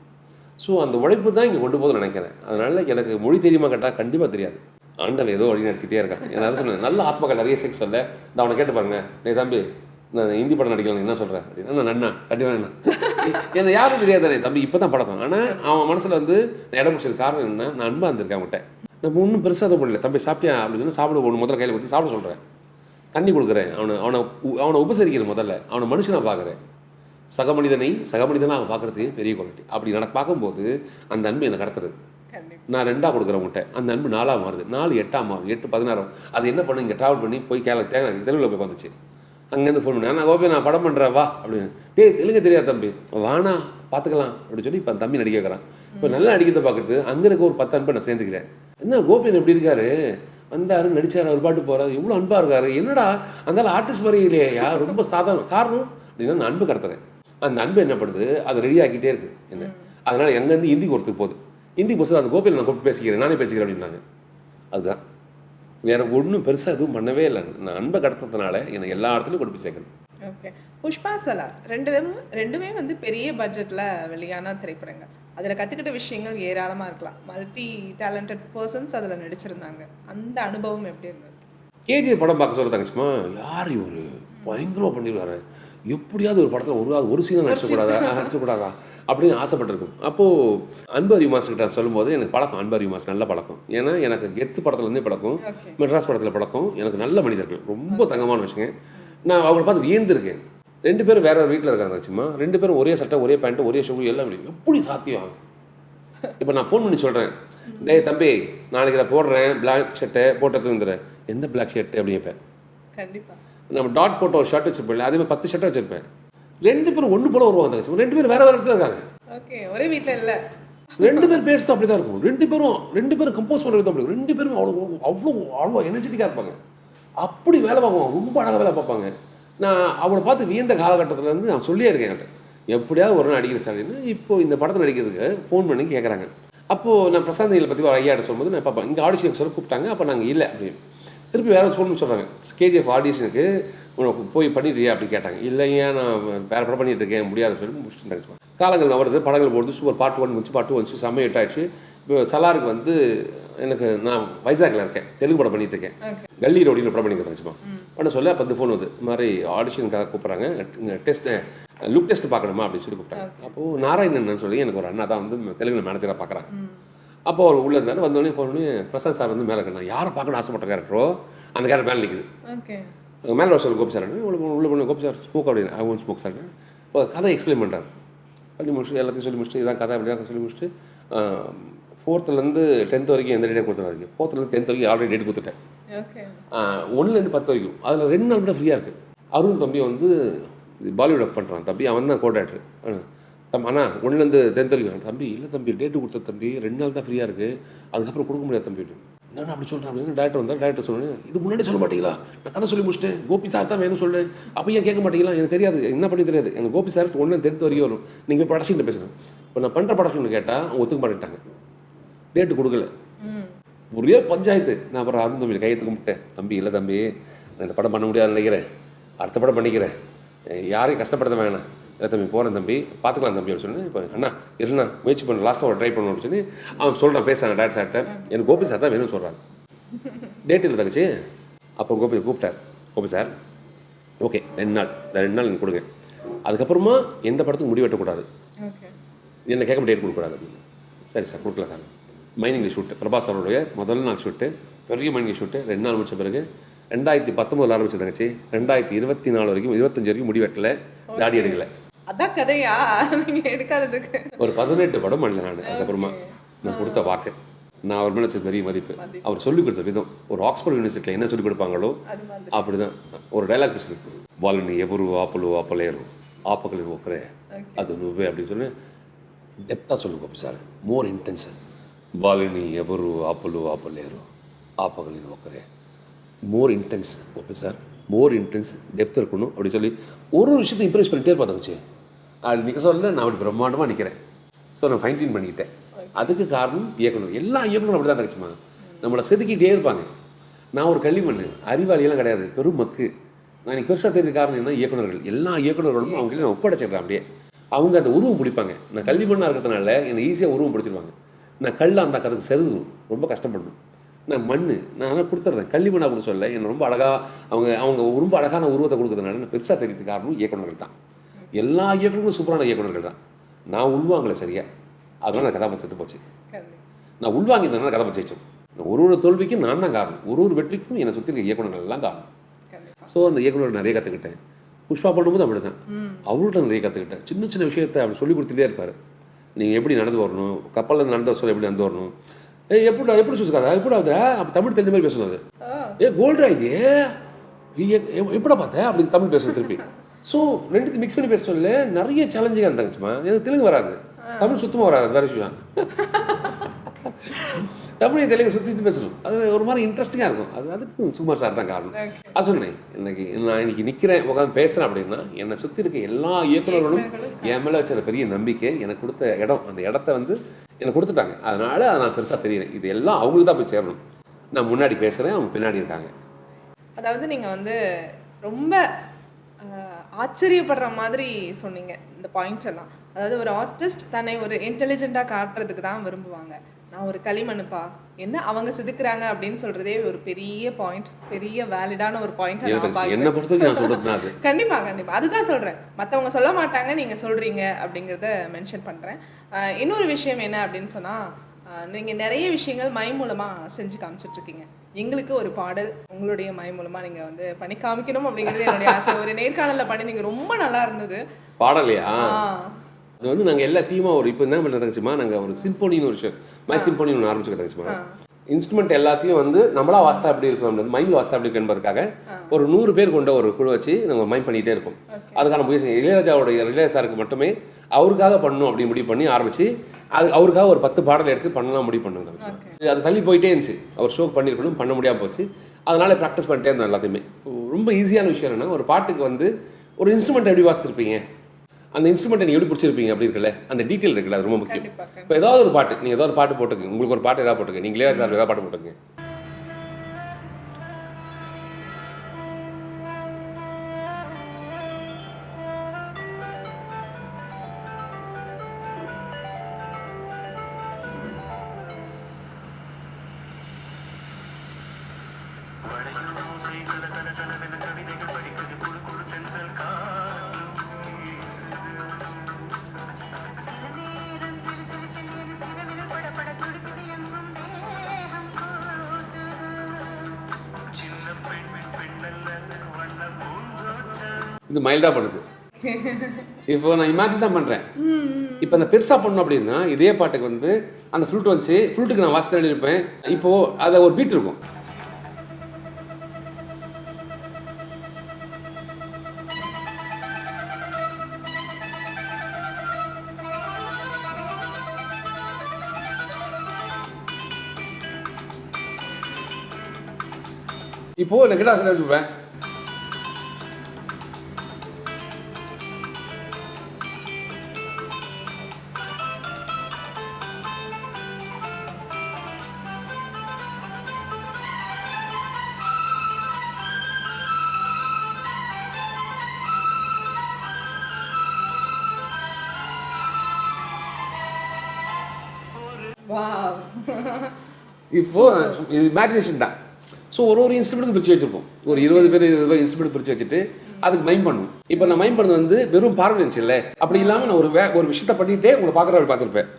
ஸோ அந்த உழைப்பு தான் இங்கே கொண்டு போகுதுன்னு நினைக்கிறேன். அதனால் எனக்கு மொழி தெரியுமா கேட்டால் கண்டிப்பாக தெரியாது. ஆண்டவன் ஏதோ வழி நடத்திட்டே இருக்கான். நான் அதை சொன்னேன், நல்ல ஆத்மாக்கள் நிறைய செக்ஸ் சொல்ல. நான் அவனை கேட்டு பாருங்க, நீ தம்பி நான் ஹிந்தி படம் நடிக்கலாம் என்ன சொல்கிறேன் அப்படின்னா, நான் நன்னா கண்டிப்பாக என்ன என்னை யாரும் தெரியாதானே தம்பி, இப்போ தான் பழக்கம். ஆனால் அவன் மனசில் வந்து நான் இடம் பிடிச்சது காரணம் என்ன, நான் அன்பாக இருந்திருக்கேன் அவங்ககிட்ட. நம்ம ஒன்றும் பெருசாக தான் பண்ணல. தம்பி சாப்பிட்டியா அப்படின்னு சொல்லி சாப்பிட ஒன்று முதல்ல கையில் கொடுத்து சாப்பிட சொல்கிறேன். தண்ணி கொடுக்குறேன், அவனை உபசரிக்கிறேன், முதல்ல அவனை மனுஷனாக பார்க்குறேன், சக மனிதனாக பார்க்குறது பெரிய குவாலிட்டி. அப்படி பார்க்கும்போது அந்த அன்பு என்னை கடத்துறது. நான் 2ஆக கொடுக்குறேன் உங்கள்கிட்ட, அந்த அன்பு 4ஆக மாறுது, 4 8ஆக மாறுது, 8 16. அது என்ன பண்ணு, இங்கே ட்ராவல் பண்ணி போய் தெலுங்கில் போய் வந்துச்சு. அங்கேருந்து ஃபோன் பண்ணேன், நான் ஓகே நான் படம் பண்ணுறேன் வா அப்படின்னு. தெலுங்கு தெரியாது தம்பி, வானா பார்த்துக்கலாம் அப்படின்னு சொல்லி இப்போ தம்பி நடிக்க வைக்கிறான். இப்போ நல்லா நடிக்கிறத பார்க்குறது அங்கே இருக்க ஒரு 10 அன்பை நான் சேர்ந்துக்கிறேன். என்ன கோபியன் எப்படி இருக்காரு, வந்தார் நடித்தார், ஒரு பாட்டு போகிறார், எவ்வளோ அன்பாக இருக்காரு, என்னடா அந்த ஆர்டிஸ்ட் மாதிரி இல்லையா, ரொம்ப சாதாரண காரணம் அப்படின்னா நான் அன்பு கடத்துறேன். அந்த அன்பு என்ன பண்ணுது, அது ரெடி ஆகிட்டே இருக்குது என்ன. அதனால் எங்கேருந்து ஹிந்திக்கு ஒருத்துக்கு போகுது, ஹிந்தி போச்சு அந்த கோபியில் நான் கூப்பிட்டு பேசிக்கிறேன், நானே பேசிக்கிறேன் அப்படின்னாங்க. அதுதான், வேறு ஒன்றும் பெருசாக எதுவும் பண்ணவே இல்லை. நான் அன்பை கடத்துறதுனால என்னை எல்லா இடத்துலையும் கொண்டு போய் சேர்க்கணும். ஓகே. புஷ்பா சலார் ரெண்டுமே வந்து பெரிய பட்ஜெட்டில் வெளியான திரைப்படங்கள். அதில் கற்றுக்கிட்ட விஷயங்கள் ஏராளமாக இருக்கலாம். மல்டி டேலண்டட் பர்சன்ஸ் அதில் நடிச்சிருந்தாங்க. அந்த அனுபவம் எப்படி இருந்தது? கேஜிஎஃப் படம் பார்க்க சொல்ல தங்கச்சிமா, யார் இவர் பயங்கரமாக பண்ணிடுவார், எப்படியாவது ஒரு படத்தில் ஒரு சீனை நடிச்சக்கூடாதா அப்படின்னு ஆசைப்பட்டிருக்கும். அப்போது அன்பு அறிவு மாஸ்டர்கிட்ட சொல்லும்போது எனக்கு பழக்கம், அன்பு அறிவு மாஸ்டர் நல்ல பழக்கம். ஏன்னா எனக்கு கெத்து படத்துலேருந்தே பழக்கம், மெட்ராஸ் படத்தில் பழக்கம். எனக்கு நல்ல மனிதர்கள், ரொம்ப தங்கமான விஷயம். நான் அவங்கள பார்த்து வியந்திருக்கேன். 2 பேரும் வேற ஒரு வீட்டில் இருக்காங்க சும்மா, 2 பேரும் ஒரே சட்டை, ஒரே பேண்ட்டு, ஒரே ஷூ, எல்லாம் எப்படி சாத்தியம்? இப்போ நான் ஃபோன் பண்ணி சொல்கிறேன், டேய் தம்பி நாளைக்கு இதை போடுறேன், பிளாக் ஷர்ட்டை போட்டு வந்துடுறேன். எந்த பிளாக் ஷர்ட்டு அப்படின்னு கேட்பேன். கண்டிப்பாக நம்ம டாட் போட்ட ஒரு ஷர்ட் வச்சுருப்பேன், அதே மாதிரி 10 ஷர்ட்டை வச்சுருப்பேன். 2 பேரும் ஒன்று போல வருவாங்க தங்கச்சி, 2 பேரும் வேற வேறு இடத்துல இருக்காங்க. ஓகே, ஒரே வீட்டில் இல்லை. 2 பேர் பேசுறது அப்படி தான் இருக்கும். 2 பேரும் கம்போஸ் பண்ணுறது தான் அப்படி. 2 பேரும் அவ்வளோ எனர்ஜெட்டிக்காக இருப்பாங்க. அப்படி வேலை பார்க்குவாங்க, ரொம்ப அழகாக வேலை பார்ப்பாங்க. நான் அவளை பார்த்து வியந்த காலகட்டத்திலேருந்து நான் சொல்லியே இருக்கேன் என்கிட்ட, எப்படியாவது ஒரு நாள் நடிக்கிற சார். இப்போது இந்த படத்தில் நடிக்கிறதுக்கு ஃபோன் பண்ணி கேட்குறாங்க. அப்போது நான் பிரசாந்த் நீலை பற்றி ஒரு ஐயாட்ட சொல்லும்போது நான் பார்ப்பேன், இங்கே ஆடிஷனுக்கு சொல்ல கூப்பிட்டாங்க. அப்போ நாங்கள் இல்லை அப்படின்னு திருப்பி வேறு ஃபோன் பண்ணி சொல்கிறாங்க, கேஜிஎஃப் ஆடிஷனுக்கு உனக்கு போய் பண்ணிடுறியா அப்படி கேட்டாங்க. இல்லையா நான் வேறு படம் பண்ணிட்டு இருக்கேன், முடியாதுன்னு சொல்லி முடிச்சுட்டு இருந்தாங்க. காலங்கள் வருது, படங்கள் போடுது, சூப்பர் பாட்டு 1 முடிச்சு, பாட்டு 1 செம்ம ஹிட் ஆயிடுச்சு. இப்போ சலாருக்கு வந்து எனக்கு நான் வைசாக்கில் இருக்கேன், தெலுங்கு படம் பண்ணிட்டு இருக்கேன், கல்லி ரோடின்னு படம் பண்ணிக்கிறேன் பண்ண சொல்ல. அப்போ இந்த ஃபோன் வந்து இது மாதிரி ஆடிஷனுக்காக கூப்பிட்றாங்க, டெஸ்ட் லுக் டெஸ்ட் பார்க்கணுமா அப்படின்னு சொல்லி கூப்பிட்டாங்க. அப்போது நாராயணன் சொல்லி எனக்கு ஒரு அண்ணா தான் வந்து தெலுங்கு மேனேஜராக பார்க்குறாங்க. அப்போ அவர் உள்ளே இருந்தாலும் வந்தோடனே போனோடனே பிரசாந்த் சார் வந்து மேலே இருக்கணும், யாரை பார்க்கணும் ஆசைப்பட்ட கேரக்டரோ அந்த கேரக்டர் மேலே நிற்குது. மேலே வர சொல்லு கோபி சார், உள்ள பண்ண கோபி சார் ஸ்மோக் அப்படின்னு அவங்க ஸ்மோக் சார். இப்போ கதை எக்ஸ்பிளைன் பண்ணுறாரு, பண்ணி முடிச்சுட்டு எல்லாத்தையும் சொல்லி முடிச்சுட்டு இதான் கதை அப்படிதான் சொல்லி முடிச்சுட்டு 4th-லேருந்து 10th வரைக்கும் எந்த டேட்டே கொடுத்துருவாங்க. 4th-லேருந்து 10th வரைக்கும் ஆல்ரெடி டேட் கொடுத்துட்டேன். 1லேருந்து 10 வரைக்கும் அதில் 2 நாள் மட்டும் ஃப்ரீயாக இருக்குது. அருண் தம்பி வந்து பாலிவுட் ஒர்க் பண்ணுறான் தம்பி, அவன் தான் கோ டேரக்டர். அண்ணா 1லேருந்து 10th வரைக்கும். தம்பி இல்லை தம்பி டேட்டு கொடுத்த தம்பி, 2 நாள் தான் ஃப்ரீயாக இருக்குது, அதுக்கப்புறம் கொடுக்க முடியாது தம்பி. என்னென்ன அப்படி சொல்கிறேன் அப்படின்னு டேரக்டர் வந்தால் டேரக்டர் சொன்னேன், இது முன்னாடி சொல்ல மாட்டீங்களா, நான் கதை சொல்லி முடிச்சிட்டேன், கோபி சார் தான் வேணும் சொல்கிறேன், அப்போ ஏன் கேட்க மாட்டீங்களா, எனக்கு தெரியாது என்ன பண்ணி தெரியாது, எனக்கு கோபி சார் 1லேருந்து 10th வரைக்கும் வரும், நீங்கள் ப்ரொடக்ஷன் பேசுகிறேன். இப்போ நான் பண்ணுற ப்ரொடக்ஷன் கேட்டால் அவங்க ஒத்துக்க மாட்டேட்டாங்க, டேட்டு கொடுக்கல, ஒரே பஞ்சாயத்து. நான் அப்புறம் அருண் தம்பி கையெழுத்து கும்பிட்டேன், தம்பி இல்லை தம்பி நான் இந்த படம் பண்ண முடியாதுன்னு நினைக்கிறேன், அடுத்த படம் பண்ணிக்கிறேன், யாரையும் கஷ்டப்படுத்த வேணாம், இல்லை தம்பி போகிறேன் தம்பி பார்த்துக்கலாம் தம்பி அப்படின்னு சொல்லி. இப்போ அண்ணா இல்லைண்ணா முயற்சி பண்ண லாஸ்ட்டாக ஒரு ட்ரை பண்ணணும்னு சொல்லி அவன் சொல்கிறான், பேசுகிறாங்க டேரக்டர் சார்கிட்ட, எனக்கு கோபி சார் தான் வேணும்னு சொல்கிறாங்க. டேட் இல்லை தங்கச்சி. அப்போ கோபி கூப்பிட்டார், கோபி சார் ஓகே 2 நாள் எனக்கு கொடுங்க, அதுக்கப்புறமா எந்த படத்துக்கு முடி வெட்டக்கூடாது, என்ன கேட்க டேட் கொடுக்கூடாது அப்படின்னு. சரி சார் கொடுக்கலாம் சார். மைனிங் ஷூட்டு பிரபாஸ் அவருடைய முதல் நாள் ஷூட்டு, பெரிய மைனிங் ஷூட்டு 2 நாள் முடிச்ச பிறகு 2019 ஆரம்பிச்சு தங்கச்சி, 2024 வரைக்கும் 25 வரைக்கும் முடி வெட்டலை, தாடி எடுக்கலை. அதான் கதையா நீங்கள் எடுக்காததுக்கு ஒரு 18 படம் பண்ணல நான். அதுக்கப்புறமா நான் கொடுத்த வாக்கு, நான் அவர் மேலே பெரிய மதிப்பு, அவர் சொல்லிக் கொடுத்த விதம், ஒரு ஆக்ஸ்போர்ட் யூனிவர்சிட்டியில் என்ன சொல்லிக் கொடுப்பாங்களோ அப்படி தான். ஒரு டைலாக் பேசுகிறேன், వాళ్ళని ఎవరు ఆపలు ఆపలేరు ఆపగలిగిన ఒకరే అది నువ్వే அப்படின்னு சொல்லி டெப்த்தாக சொல்லுங்க கோபி சார், மோர் இன்டென்ஸ். వాళ్ళని ఎవరు ఆపలు ఆపలేరు ఆపగలిగిన ఒకరే, மோர் இன்டென்ஸ் கோபி சார், மோர் இன்டென்ஸ் டெப்த் இருக்கணும் அப்படி சொல்லி ஒரு விஷயத்தை இம்ப்ரெஸ் பண்ணிகிட்டே இருப்பாங்க. அது நீங்கள் சொல்ல நான் அப்படி பிரம்மாண்டமாக நிற்கிறேன். ஸோ நான் ஃபைன் டியூன் பண்ணிக்கிட்டேன். அதுக்கு காரணம் இயக்குனர், எல்லா இயக்குனரும் அப்படி தான் தங்கச்சிமா, நம்மளை செதுக்கிட்டே இருப்பாங்க. நான் ஒரு கல்விமண், அறிவாளியெல்லாம் கிடையாது, பெரும் மக்கு. நான் எனக்கு பெருசாக தெரிஞ்ச காரணம் என்ன, இயக்குனர்கள், எல்லா இயக்குனர்களும் அவங்ககிட்ட நான் ஒப்படைச்சிடுறேன். அப்படியே அவங்க அந்த உருவம் பிடிப்பாங்க. நான் கல்விமண்ணாக இருக்கிறதுனால என்னை ஈஸியாக உருவம் பிடிச்சிருவாங்க. நான் கல்லாக இருந்தால் அதுக்கு செதுவும் ரொம்ப கஷ்டப்படணும். நான் மண் நான் ஆனால் கொடுத்துட்றேன், களிமண்ணாக கூட சொல்ல என்னை ரொம்ப அழகாக அவங்க ரொம்ப அழகான உருவத்தை கொடுக்குறதுனால நான் பெருசாக தெரிவித்து காரணம் இயக்குனர்கள் தான். எல்லா இயக்குனர்களும் சூப்பரான இயக்குனர்கள் தான். நான் உள்வாங்கலை சரியா, அதனால் நான் கதாபாத்திரம் செத்து போச்சு. நான் உள்வாங்கியிருந்தேன் கதாபாத்திரம் ஜெயிச்சோம். ஒரு தோல்விக்கும் நான் தான் காரணம், ஒரு வெற்றிக்கும் என்னை சுற்றி இருக்க இயக்குனர்கள் எல்லாம் காரணம். ஸோ அந்த இயக்குனர் நிறைய கற்றுக்கிட்டேன். புஷ்பா பண்ணும்போது அப்படி தான், அவர்கிட்ட நிறைய கற்றுக்கிட்டேன். சின்ன சின்ன விஷயத்தை அவர் சொல்லி கொடுத்துட்டே இருப்பார். நீங்கள் எப்படி நடந்து வரணும், கப்பலில் நடந்து வர சொல்ல எப்படி நடந்து வரணும், எப்படி சொல்லிருக்காதா, எப்படி ஆகுதா, அப்போ தமிழ் தெரிஞ்ச மாதிரி பேசணும். அது கோல்டா இது எப்படா பார்த்தேன் அப்படின்னு தமிழ் பேசணும் திருப்பி. ஸோ ரெண்டுத்தையும் மிக்ஸ் பண்ணி பேசல நிறைய சேலஞ்சிங்காக இருந்தாங்கச்சுமா. எனக்கு தெலுங்கு வராது, தமிழ் சுத்தமாக வராது, வேறு விஷயம். தமிழ் தெலுங்கு சுற்றி பேசணும், அது ஒரு மாதிரி இன்ட்ரெஸ்டிங்காக இருக்கும். அதுக்கு சுகுமார் சார் தான் காரணம். அது சொன்னேன், நான் இன்னைக்கு நிற்கிறேன் உட்காந்து பேசுகிறேன் அப்படின்னா என்னை சுற்றி இருக்க எல்லா இயக்குநர்களும் என் மேலே வச்ச பெரிய நம்பிக்கை, எனக்கு கொடுத்த இடம், அந்த இடத்த எனக்கு கொடுத்துட்டாங்க. அதனால நான் பெருசாக தெரியறேன். இது எல்லாம் அவங்களுக்கு தான் போய் சேரணும். நான் முன்னாடி பேசுகிறேன், அவங்க பின்னாடி இருக்காங்க. அதாவது நீங்கள் ரொம்ப ஆச்சரியப்படுற மாதிரி சொன்னீங்க இந்த பாயிண்ட்ஸ் எல்லாம். அதாவது ஒரு ஆர்டிஸ்ட் தன்னை ஒரு இன்டெலிஜென்ட்டாக காட்டுறதுக்கு தான் விரும்புவாங்க. நான் ஒரு களிமண்ணுப்பா, என்ன அவங்க செதுக்குறாங்க அப்படின்னு சொல்றதே ஒரு பெரிய பாயிண்ட், பெரிய வேலிடான ஒரு பாயிண்ட். என்ன பொறுத்தவரைக்கும் நான் சொல்றது அது. கண்டிப்பா கண்டிப்பா அதுதான் சொல்றேன். மற்றவங்க சொல்ல மாட்டாங்க, நீங்க சொல்றீங்க அப்படிங்கிறத மென்ஷன் பண்றேன். இன்னொரு விஷயம் என்ன அப்படின்னு சொன்னா, நீங்க நிறைய விஷயங்கள் மை மூலமா செஞ்சு காமிச்சிட்டு இருக்கீங்க. எங்களுக்கு ஒரு பாடல் உங்களுடைய மை மூலமா நீங்க பண்ணி காமிக்கணும் அப்படிங்கிறது என்னுடைய ஆசை. ஒரு நேர்காணல்ல பண்ணிருந்தீங்க, ரொம்ப நல்லா இருந்தது. பாடலையா? அது நாங்கள் எல்லா டீமாக இப்போ என்ன பண்ணுறதுச்சுமா, நாங்கள் ஒரு சிம்போனின்னு ஒரு மை சிம்போனின்னு ஒன்று ஆரம்பிச்சுக்கிறதுச்சுமா. இன்ஸ்ட்ருமெண்ட் எல்லாத்தையும் நம்மளா வாஸ்தா எப்படி இருக்கும், மைமில் வாஸ்தா எப்படி இருக்கும் என்பதற்காக ஒரு 100 பேர் கொண்ட ஒரு குழு வச்சு நாங்கள் மைம் பண்ணிகிட்டே இருக்கோம். அதுக்கான முயற்சி இளையராஜா சாருக்கு மட்டுமே அவருக்காக பண்ணணும் அப்படின்னு முடிவு பண்ணி ஆரம்பிச்சு, அது அவருக்காக ஒரு 10 பாடல் எடுத்து பண்ணலாம் முடிவு பண்ணுங்க. அது தள்ளி போயிட்டே இருந்துச்சு, அவர் ஷோ பண்ணியிருக்கணும், பண்ண முடியாமல் போச்சு. அதனால ப்ராக்டிஸ் பண்ணிட்டே இருந்தோம். எல்லாத்தையுமே ரொம்ப ஈஸியான விஷயம் என்னன்னா, ஒரு பாட்டுக்கு ஒரு இன்ஸ்ட்ருமெண்ட் எப்படி வாசித்திருப்பீங்க, அந்த இன்ஸ்ட்ருமெண்ட் நீங்கள் எப்படி பிடிச்சிருப்பீங்க அப்படி இருக்குல்ல, அந்த டீட்டெயில் இருக்குல்ல, அது ரொம்ப முக்கியம். இப்போ ஏதாவது ஒரு பாட்டு, நீங்கள் ஏதாவது ஒரு பாட்டு போட்டுங்க, உங்களுக்கு ஒரு பாட்டு ஏதாவது போட்டுங்க, நீங்களே ஏதாவது பாட்டு போட்டுங்க. இது மைல்டாக பண்ணுது. இப்போ நான் இமேஜின் தான் பண்ணுறேன். இப்போ அந்த பெருசாக பண்ணணும் அப்படின்னா, இதே பாட்டுக்கு அந்த ஃப்ளூட் வந்துச்சு, ஃப்ளூட்டுக்கு நான் வாசித்து எழுதியிருப்பேன். இப்போது அதில் ஒரு பீட் இருக்கும். இப்போது நான் கிட்டார் எழுதிருப்பேன். இப்போ இது இமேஜினேஷன் தான். ஸோ ஒரு இன்ஸ்ட்ருமெண்ட்டுக்கு பிரித்து வச்சுருப்போம். ஒரு 20 பேர் இன்ஸ்ட்ருமெண்ட் பிரித்து வச்சுட்டு அதுக்கு மைம் பண்ணணும். இப்போ நான் மைம் பண்ணது வெறும் பார்வை இருந்துச்சு இல்லை, அப்படி இல்லாமல் நான் ஒரு விஷயத்த பண்ணிகிட்டே உங்களை பார்க்குறவரை பார்த்துருப்பேன்.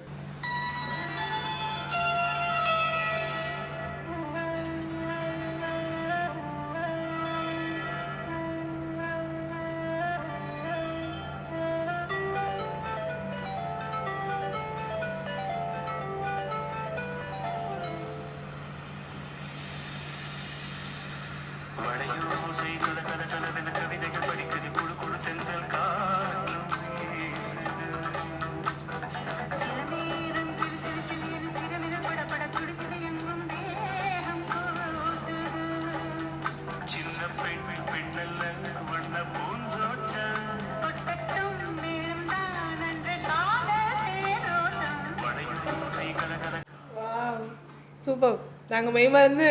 சூப்பர். நாங்கள் மெய்மறந்து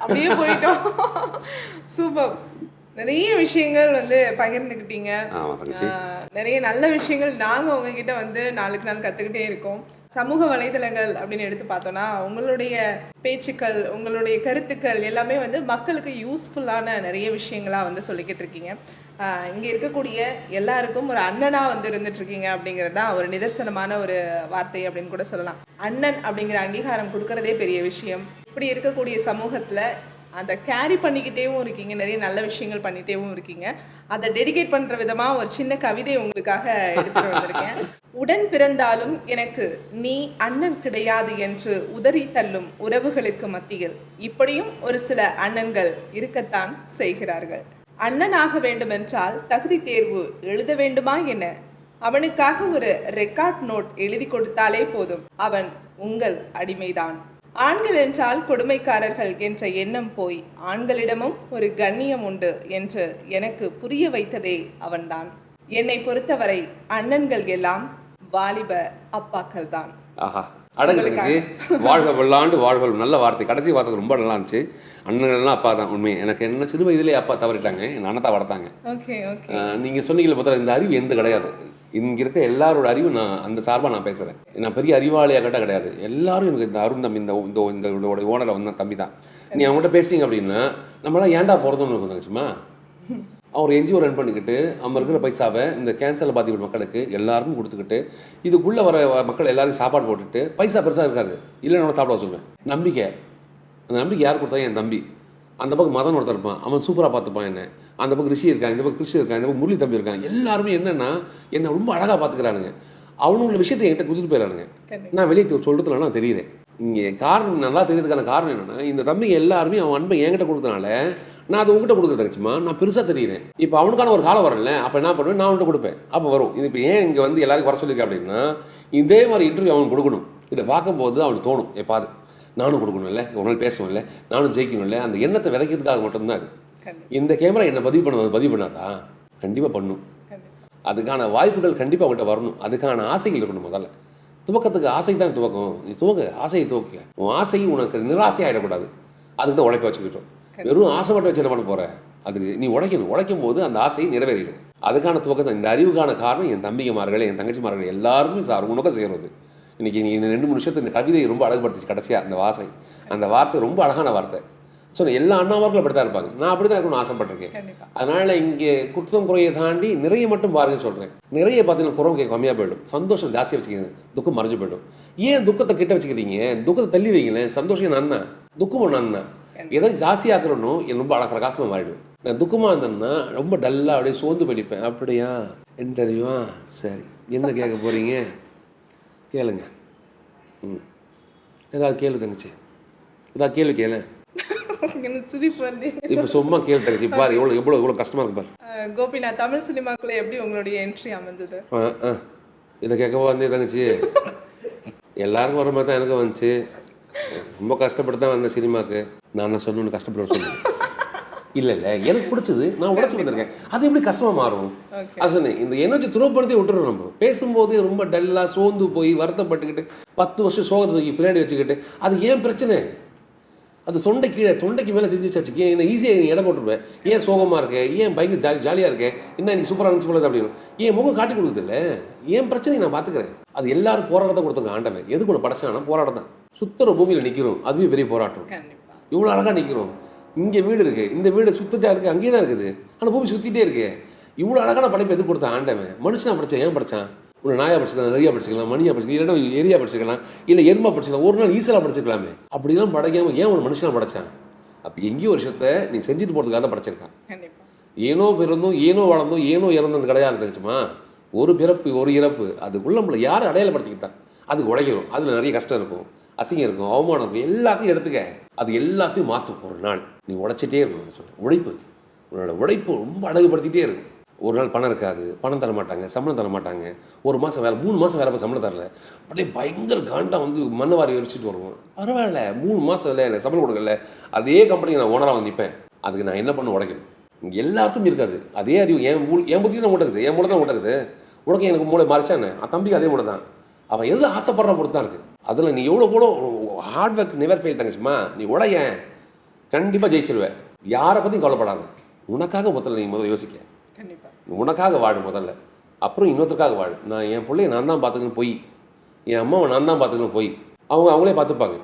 அப்படியே போயிட்டோம். சூப்பர். நிறைய விஷயங்கள் பகிர்ந்துக்கிட்டீங்க. நிறைய நல்ல விஷயங்கள் நாங்கள் உங்ககிட்ட நாளுக்கு நாள் கற்றுக்கிட்டே இருக்கோம். சமூக வலைதளங்கள் அப்படின்னு எடுத்து பார்த்தோன்னா, உங்களுடைய பேச்சுக்கள், உங்களுடைய கருத்துக்கள் எல்லாமே மக்களுக்கு யூஸ்ஃபுல்லான நிறைய விஷயங்களாக சொல்லிக்கிட்டு இருக்கீங்க. இங்கே இருக்கக்கூடிய எல்லாருக்கும் ஒரு அண்ணனாக இருந்துட்டு இருக்கீங்க அப்படிங்கிறது தான் ஒரு நிதர்சனமான ஒரு வார்த்தை அப்படின்னு கூட சொல்லலாம். அண்ணன் அப்படிங்கிற அங்கீகாரம் கொடுக்கறதே பெரிய விஷயம். இப்படி இருக்கக்கூடிய சமூகத்தில் அந்த கேரி பண்ணிக்கிட்டேவும் இருக்கீங்க, நிறைய நல்ல விஷயங்கள் பண்ணிட்டேவும் இருக்கீங்க. அதை டெடிகேட் பண்ற விதமா ஒரு சின்ன கவிதை உங்களுக்காக எடுத்துட்டு வந்திருக்கேன். உடன் பிறந்தாலும் எனக்கு நீ அண்ணன் கிடையாது என்று உதறி தள்ளும் உறவுகளுக்கு மத்தியில் இப்படியும் ஒரு சில அண்ணன்கள் இருக்கத்தான் செய்கிறார்கள். அண்ணனாக வேண்டுமென்றால் தகுதி தேர்வு எழுத வேண்டுமா என்ன? அவனுக்காக ஒரு ரெக்கார்ட் நோட் எழுதி கொடுத்தாலே போதும், அவன் உங்கள் அடிமைதான். ஆண்கள் என்றால் கொடுமைக்காரர்கள் என்ற எண்ணம் போய் ஆண்களிடமும் ஒரு கண்ணியம் உண்டு என்று எனக்கு புரிய வைத்ததே அவன்தான். என்னை பொறுத்தவரை அண்ணன்கள் எல்லாம் வாலிப அப்பாக்கள் தான். ஆஹா, அடங்குச்சு. வாழ்க வெள்ளாண்டு வாழ்க, நல்ல வார்த்தை. கடைசி வாசகம் ரொம்ப நல்லா இருந்துச்சு. அண்ணன்கள்லாம் அப்பா தான். உண்மை எனக்கு என்ன சிறு வயதிலே அப்பா தவறிட்டாங்க, என் அண்ணன் தான் வளர்த்தாங்க. நீங்கள் சொன்னீங்களே முதல்ல, இந்த அறிவு எந்த கிடையாது. இங்கே இருக்க எல்லாரோட அறிவு நான் அந்த சார்பாக நான் பேசுகிறேன். நான் பெரிய அறிவாளியாக கிட்ட கிடையாது. எல்லாரும் எனக்கு இந்த அருண் தம்பி, இந்த ஓனரை வந்து தம்பி தான். நீ அவங்ககிட்ட பேசுறீங்க அப்படின்னா நம்மளாம் ஏன்டா போகிறதுன்னு இருக்குதுச்சுமா. அவர் என்ஜிஓ ரன் பண்ணிக்கிட்டு அவங்க இருக்கிற பைசாவை இந்த கேன்சரில் பாதிக்கப்பட்ட மக்களுக்கு எல்லாருக்கும் கொடுத்துக்கிட்டு இதுக்குள்ளே வர மக்கள் எல்லாருக்கும் சாப்பாடு போட்டுட்டு பைசா பெருசாக இருக்காது, இல்லைன்னு சாப்பிட சொல்லுவேன். நம்பிக்கை, அந்த நம்பிக்கை யார் கொடுத்தா? என் தம்பி. அந்த பக்கம் மதன் ஒருத்தர் இருப்பான், அவன் சூப்பராக பார்த்துப்பான் என்ன. அந்த பக்கம் ரிஷி இருக்கான், இந்த பக்கம் கிறிஸ்டி இருக்கான், இந்த பக்கம் முரளி தம்பி இருக்கான். எல்லாருமே என்னென்னா என்னை ரொம்ப அழகாக பார்த்துக்கிறானுங்க. அவனுங்கள விஷயத்தை என்கிட்ட குதித்து போயிடறானுங்க. நான் வெளியே சொல்கிறதுல நான் தெரியுறேன். இங்கே காரணம் நல்லா தெரியறதுக்கான காரணம் என்னென்னா, இந்த தம்பிங்க எல்லாருமே அவன் அன்பை என்கிட்ட கொடுத்தனால நான் அதை உங்ககிட்ட கொடுக்குறதுச்சுமா நான் பெருசாக தெரியுறேன். இப்போ அவனுக்கான ஒரு காலம் வரல, அப்போ என்ன பண்ணுவேன், நான் அவன்கிட்ட கொடுப்பேன். அப்போ வரும். இது இப்போ ஏன் இங்கே வந்து எல்லாருக்கும் வர சொல்லியிருக்கேன் அப்படின்னா, இதே மாதிரி இன்டர்வியூ அவனுக்கு கொடுக்கணும். இதை பார்க்கும்போது அவனுக்கு தோணும், எப்பாது நானும் கொடுக்கணும் இல்லை, ஒரு நாள் பேசணும் இல்லை, நானும் ஜெயிக்கணும் இல்லை, அந்த எண்ணத்தை விதைக்கிறதுக்காக மட்டும்தான் இது. இந்த கேமரா என்னை பதிவு பண்ணாதா? கண்டிப்பாக பண்ணும். அதுக்கான வாய்ப்புகள் கண்டிப்பாக அவங்கள்ட்ட வரணும். அதுக்கான ஆசைகள் இருக்கணும். முதல்ல துவக்கத்துக்கு ஆசை தான் துவக்கம். நீ துவக்க, ஆசையை துவக்க. உன் ஆசை உனக்கு நிராசை ஆகிடக்கூடாது. அதுக்கு தான் உழைப்ப வச்சுக்கிட்டோம். வெறும் ஆசை மட்டும் வச்சு என்ன பண்ண போகிற? அதுக்கு நீ உழைக்கணும். உழைக்கும் போது அந்த ஆசையை நிறைவேறிடும். அதுக்கான துவக்கத்தை, இந்த அறிவுக்கான காரணம் என் தம்பிங்கமார்களே, என் தங்கச்சிமார்களே எல்லாருமே சார் உனக்க செய்கிறது. இன்றைக்கி நீ இந்த 2-3 நிமிஷத்தை இந்த கவிதையை ரொம்ப அழகுபடுத்திச்சு. கடைசியாக அந்த வாசை, அந்த வார்த்தை ரொம்ப அழகான வார்த்தை. ஸோ எல்லா அண்ணாமார்களும் அப்படி தான் இருப்பாங்க. நான் அப்படி தான் இருக்கணும்னு ஆசைப்பட்டிருக்கேன். அதனால் இங்கே குற்றம் குறையை தாண்டி நிறைய மட்டும் பாருங்கன்னு சொல்கிறேன். நிறைய பார்த்தீங்கன்னா குறம் கம்மியாக போயிடும், சந்தோஷம் ஜாஸ்தியாக வச்சுக்கிங்க, துக்கம் மறைஞ்சு போயிடும். ஏன் துக்கத்தை கிட்ட வச்சுக்கிறீங்க? துக்கத்தை தள்ளி வைங்களேன். சந்தோஷம் நான் தான், துக்கமும் நான் தான். எதை ஜாஸ்தியாக்குறனோ என் ரொம்ப பிரகாசமாக மாறிடுவேன். நான் துக்கமாக இருந்தேன்னா ரொம்ப டல்லாக அப்படியே சோர்ந்து படிப்பேன். அப்படியா, என்ன தெரியுமா? சரி, என்ன கேட்க போகிறீங்க? கேளுங்க. ஏதாவது கேளு தங்கச்சி, ஏதாவது கேள்வி கேளு. இப்போ சும்மா கேள்வி தங்கச்சி, பாரு எவ்வளோ கஷ்டமாக இருக்கு பாரு. கோபிநாத், தமிழ் சினிமாக்குள்ள எப்படி உங்களுடைய என்ட்ரி அமைஞ்சது? இதை கேட்கவா வந்தே தங்கச்சி? எல்லாருக்கும் வர மாதிரி தான் எனக்கு வந்துச்சு. ரொம்ப கஷ்டப்பட்டு தான் வந்தேன் சினிமாவுக்கு. நான் சொன்னேன்னு கஷ்டப்பட சொன்னேன். இல்லை எனக்கு பிடிச்சது, நான் உடச்சி வந்திருக்கேன். அது எப்படி கஷ்டமாக மாறும்? அது சொன்னேன். இந்த எனர்ஜி துரோப்படுத்தி விட்டுறோம். நம்ம பேசும்போது ரொம்ப டல்லாக சோர்ந்து போய் வருத்தப்பட்டுக்கிட்டு 10 வருஷம் சோகத்தை பின்னாடி வச்சுக்கிட்டு அது ஏன் பிரச்சனை? அது தொண்டைக்கு மேலே தெரிஞ்சிச்சாச்சு. ஏன் ஈஸியாக நீ இடம் போட்டுருவேன். ஏன் சோகமாக இருக்கேன், ஏன் பயங்கர ஜாலியாக இருக்கேன், என்ன நீ சூப்பராக இருந்துச்சு போல அப்படின்னு ஏன் முகம் காட்டி கொடுக்குதில்ல? ஏன் பிரச்சனையை நான் பார்த்துக்கிறேன். அது எல்லாரும் போராட்டத்தை கொடுத்துருங்க. ஆண்டவன் எதுக்கு ஒன்று படைச்சானா போராட்டம் தான். சுத்தர பூமியில் நிற்கிறோம், அதுவே பெரிய போராட்டம். இவ்வளோ அழகாக நிற்கிறோம். இங்கே வீடு இருக்குது, இந்த வீடு சுத்தட்டா இருக்குது, அங்கேயே தான் இருக்குது, ஆனால் பூமி சுற்றிட்டே இருக்கு. இவ்வளோ அழகான படைப்பு எதுக்கு கொடுத்தான் ஆண்டவன்? மனுஷனா படித்தான். ஏன் படித்தான்? உன்னை நாயாக படிச்சிக்கலாம், நிறையா படிச்சிக்கலாம், மணியாக படிச்சிக்கலாம், இல்லைன்னா ஏரியா படிச்சிக்கலாம், இல்லை எருமா படிச்சிக்கலாம், ஒரு நாள் ஈஸியாக படிச்சிக்கலாமே. அப்படிலாம் படைக்காமல் ஏன் ஒரு மனுஷனாக படைச்சான்? அப்போ எங்கேயோ ஒரு விஷயத்தை நீ செஞ்சுட்டு போகிறதுக்காக தான் படைச்சிருக்கான். ஏனோ பிறந்தோம், ஏனோ வளர்ந்தோம், ஏனோ இறந்தது கிடையாது தங்கச்சுமா. ஒரு பிறப்பு ஒரு இறப்பு, அதுக்குள்ள நம்மளை யார் அடையாளப்படுத்திக்கிட்டான்? அதுக்கு உழைக்கிறோம். அதில் நிறைய கஷ்டம் இருக்கும், அசிங்கம் இருக்கும், அவமானம் இருக்கும். எல்லாத்தையும் எடுத்துக்க, அது எல்லாத்தையும் மாற்றும். ஒரு நாள் நீ உழைச்சிட்டே இருக்கணும். சொல்ல உழைப்பு, உன்னோட உழைப்பு ரொம்ப அழகுபடுத்திகிட்டே இருக்கு. ஒரு நாள் பணம் இருக்காது, பணம் தர மாட்டாங்க, சம்பளம் தர மாட்டாங்க. 1 மாதம் வேலை, 3 மாதம் வேலை, சம்பளம் தரல. அப்படியே பயங்கர காண்டாக வந்து மண்ணை வாரி வச்சுட்டு வருவோம். பரவாயில்ல, 3 மாதம் இல்லை எனக்கு சம்பளம் கொடுக்கல. அதே கம்பெனிக்கு நான் ஓனராக வந்து நிற்பேன். அதுக்கு நான் என்ன பண்ண உடைக்கணும்? இங்கே எல்லாருக்கும் இருக்காது அதே அறிவு. என் புத்தி தான் உடக்குது, என் மூளை தான் உடக்குது. உனக்கு எனக்கு மூளை மாறிச்சானே, தம்பிக்கு அதே மூளை தான். அவன் எதில் ஆசைப்படுற பொறுத்து தான் இருக்குது. அதில் நீ எவ்வளோ கூட ஹார்ட் ஒர்க் நெவர் ஃபெயில் தங்கச்சுமா. நீ உடைய கண்டிப்பாக ஜெயிச்சிருவேன். யாரை பற்றியும் கவலைப்படாது. உனக்காக முதல்ல யோசிக்க. உனக்காக வாழு முதல்ல, அப்புறம் இன்னொருத்தருக்காக வாழு. நான் என் பிள்ளைய நான் தான் பார்த்துக்கணும் போய், என் அம்மாவை நான் தான் பார்த்துக்கணும் போய், அவங்களே பார்த்துப்பாங்க.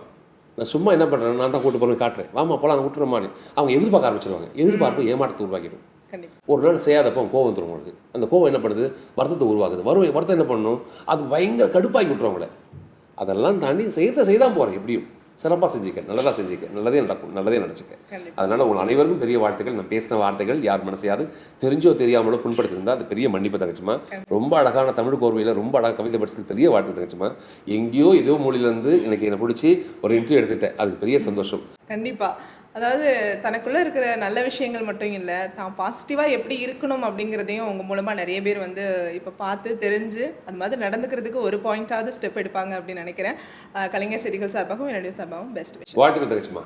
நான் சும்மா என்ன பண்ணுறேன், நான் தான் கூட்டு போகிறேன் காட்டுறேன், வாமா போலாம் நான் விட்டுற மாதிரி அவங்க எதிர்பார்க்க ஆரம்பிச்சிருவாங்க. எதிர்பார்ப்பு ஏமாற்றத்தை உருவாக்கிடும். ஒரு நாள் செய்யாதப்போ கோவம் வந்துடும் உங்களுக்கு. அந்த கோவம் என்ன பண்ணுது? வருத்தத்தை உருவாக்குது. வருத்தம் என்ன பண்ணணும்? அது பயங்கர கடுப்பாக்கி விட்டுரும் அவங்கள. அதெல்லாம் தாண்டி செய்தான் போகிறேன். எப்படியும் சிறப்பாக செஞ்சுக்க, நல்லதாக செஞ்சுக்க, நல்லதே நடக்கும், நல்லதே நினச்சிக்க. கண்டிப்பா. அதனால் உங்கள் அனைவருக்கும் பெரிய வாழ்த்துக்கள். நான் பேசின வார்த்தைகள் யார் மனசையாவது தெரிஞ்சோ தெரியாமலோ புண்படுத்திருந்தால் அது பெரிய மன்னிப்பு தங்கச்சுமா. ரொம்ப அழகான தமிழ் கோர்வையில் ரொம்ப அழகாக கவிதை படிச்சது பெரிய வாழ்த்து தங்கச்சுமா. எங்கேயோ ஏதோ மொழியிலேருந்து எனக்கு என்னை பிடிச்சி ஒரு இன்டர்வியூ எடுத்துட்டேன், அதுக்கு பெரிய சந்தோஷம். கண்டிப்பா. அதாவது தனக்குள்ள இருக்கிற நல்ல விஷயங்கள் மட்டும் இல்ல, தான் பாசிட்டிவா எப்படி இருக்கணும் அப்படிங்கிறதையும் உங்க மூலமா நிறைய பேர் வந்து இப்ப பார்த்து தெரிஞ்சு அது மாதிரி நடந்துக்கிறதுக்கு ஒரு பாயிண்டாவது ஸ்டெப் எடுப்பாங்க அப்படின்னு நினைக்கிறேன். கலைஞர் செய்திகள் சார்பாகவும் என்னுடைய சார்பாகவும் பெஸ்ட் விஷயம். வாழ்த்துக்கள் தங்கச்சுமா.